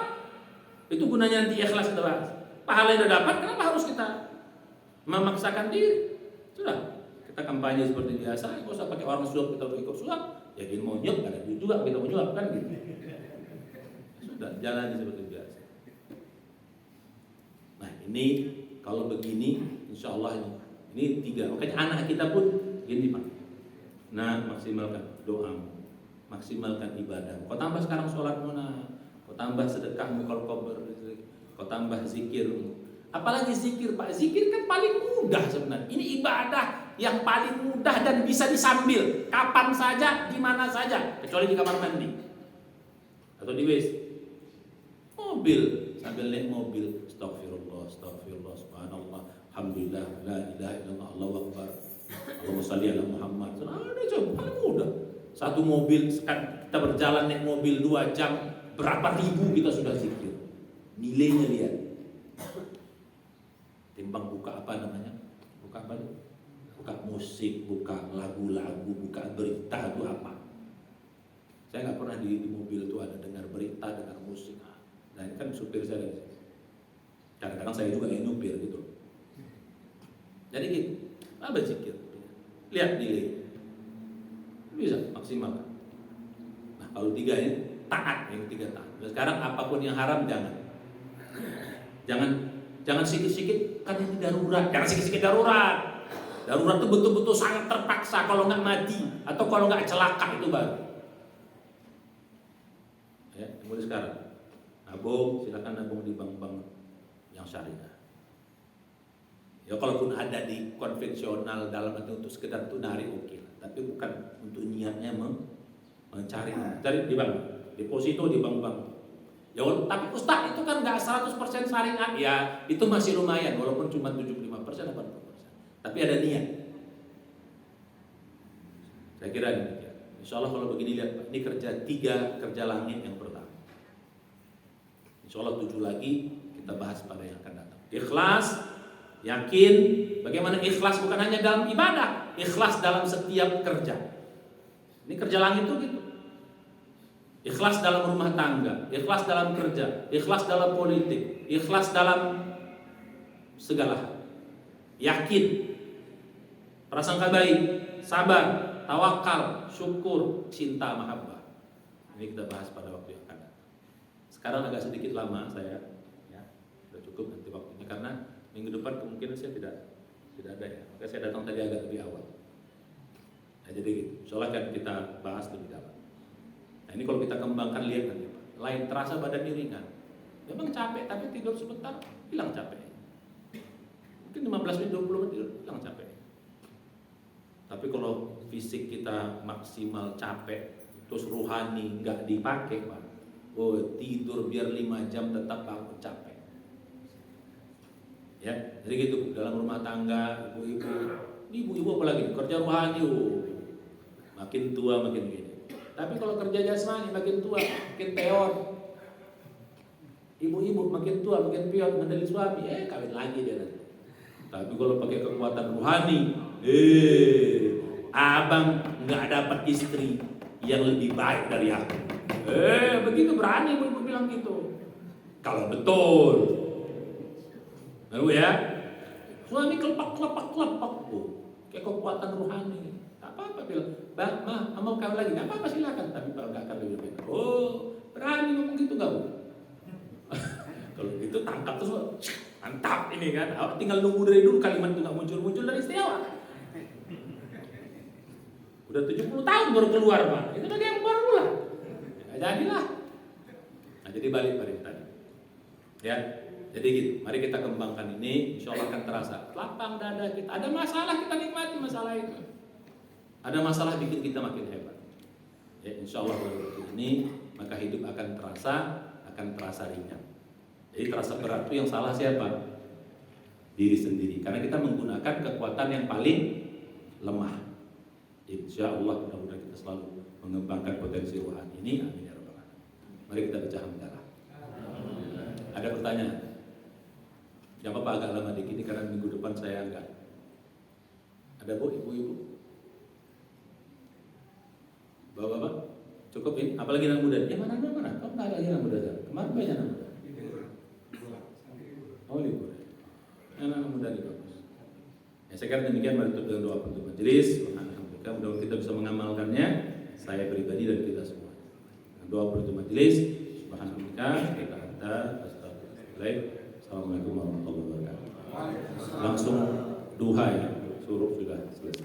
itu gunanya nanti ikhlas kita bahas. Pahalanya udah dapat, kenapa harus kita memaksakan diri? Sudah, kita kampanye seperti biasa, nggak usah pakai orang suap kita ikut suap. Ya gini mau nyuap, ada duit juga kita mau nyuap kan gitu. Sudah, jalan seperti biasa. Nah ini kalau begini, insya Allah ini 3. Makanya anak kita pun gini Pak. Nah, maksimalkan doamu, maksimalkan ibadah. Kau tambah sekarang sholatmu, kau tambah sedekahmu kalau kau berzikir, kau tambah zikirmu. Apalagi zikir Pak, zikir kan paling mudah sebenarnya. Ini ibadah yang paling mudah dan bisa disambil kapan saja, di mana saja, kecuali di kamar mandi atau di WC. Mobil, sambil naik mobil, astagfirullah, astagfirullah, subhanallah, alhamdulillah, la ilaha illallah, Allahu akbar, Allahumma shalli ala Muhammad. Ada coba, paling mudah. Satu mobil, kita berjalan naik mobil 2 jam, berapa ribu kita sudah zikir. Nilainya lihat. Timbang buka apa namanya? Buka apa? Buka musik, buka lagu-lagu, buka berita itu apa? Saya nggak pernah di mobil itu ada dengar berita, dengar musik. Nah ini kan supir saya. Kadang-kadang saya juga yang nyupir gitu. Jadi gitu, apa zikir? Lihat nilai, bisa maksimal. Nah kalau 3 ini taat, yang 3 taat. Nah, sekarang apapun yang haram jangan sikit-sikit, kan ini darurat. Jangan sikit-sikit darurat. Darurat itu betul-betul sangat terpaksa. Kalau nggak mati atau kalau nggak celaka itu baru. Ya, mulai sekarang. Nabung, silakan nabung di bank-bank yang syariah. Ya kalaupun ada di konvensional dalam arti untuk sekedar tunari oke. Tapi bukan untuk niatnya mencari di bank, deposito di bank-bank. Ya tapi Ustaz itu kan nggak 100% syariah. Ya itu masih lumayan walaupun cuma 75% 80%. Tapi ada niat. Saya kira demikian. Insya Allah kalau begini lihat Pak, ini kerja langit yang pertama. Insya Allah 7 lagi kita bahas pada yang akan datang. Ikhlas, yakin. Bagaimana ikhlas bukan hanya dalam ibadah, ikhlas dalam setiap kerja. Ini kerja langit itu gitu. Ikhlas dalam rumah tangga, ikhlas dalam kerja, ikhlas dalam politik, ikhlas dalam segala hal. Yakin, prasangka baik, sabar, tawakal, syukur, cinta, mahabbah. Ini kita bahas pada waktu yang akan datang. Sekarang agak sedikit lama saya, ya, sudah cukup nanti waktunya karena minggu depan kemungkinan saya tidak ada ya. Maka saya datang tadi agak lebih awal. Nah, jadi gitu. Soalnya kan kita bahas lebih dalam. Nah, ini kalau kita kembangkan lihat nanti Pak. Lain terasa badan ini ringan. Memang capek tapi tidur sebentar hilang capek. Mungkin 15 menit 20 menit hilang capek. Tapi kalau fisik kita maksimal capek terus rohani nggak dipakai Pak. Oh, tidur biar 5 jam tetap bangun capek. Ya, jadi gitu dalam rumah tangga ibu-ibu apalagi kerja rohani makin tua makin gini. Tapi kalau kerja jasmani makin tua makin peot. Ibu-ibu makin tua makin peot ngandelin suami, kawin lagi dia nanti. Tapi kalau pakai kekuatan rohani, abang nggak dapat istri yang lebih baik dari aku. Begitu berani ibu-ibu bilang gitu. Kalau betul, lalu ya, suami kelepak, kayak kekuatan rohani. Tak apa-apa bilang, bang, mah, mau kawin lagi, nggak apa-apa silakan. Tapi kalau nggak akan lebih baik. Oh, berani ngomong gitu nggak bu? Kalau gitu tangkap terus, mantap ini kan. Tinggal nunggu dari dulu kalimat itu nggak muncul dari istiawa. Udah 70 tahun baru keluar Pak. Itu tadi yang baru pula. Ya, jadilah. Nah, jadi balik tadi. Ya, jadi gitu. Mari kita kembangkan ini, insya Allah akan terasa. Lapang dada kita. Ada masalah kita nikmati masalah itu. Ada masalah bikin kita makin hebat. Ya, insya Allah dari ini maka hidup akan terasa ringan. Jadi terasa berat itu yang salah siapa? Diri sendiri. Karena kita menggunakan kekuatan yang paling lemah. Insya Allah mudah-mudahan kita selalu mengembangkan potensi rohani ini. Amin ya rabbal alamin. Mari kita baca hamdalah. Ada pertanyaan? Yang apa agak lama dikit ini karena minggu depan saya enggak. Ada bu, ibu-ibu? Bapak-bapak? Cukup ini? Apalagi anak muda? Ya mana? Kok nggak ada lagi anak muda? Kemarin banyak anak muda. Oh libur. Anak muda nih bagus. Ya saya kira demikian mari tutup dengan doa penutup majelis. Mudah-mudahan kita bisa mengamalkannya. Saya pribadi dan kita semua. Doa penutup majelis. Subhanallah kita anta astagfirullah. Assalamualaikum warahmatullahi wabarakatuh. Langsung duha ya. Suruh sudah selesai.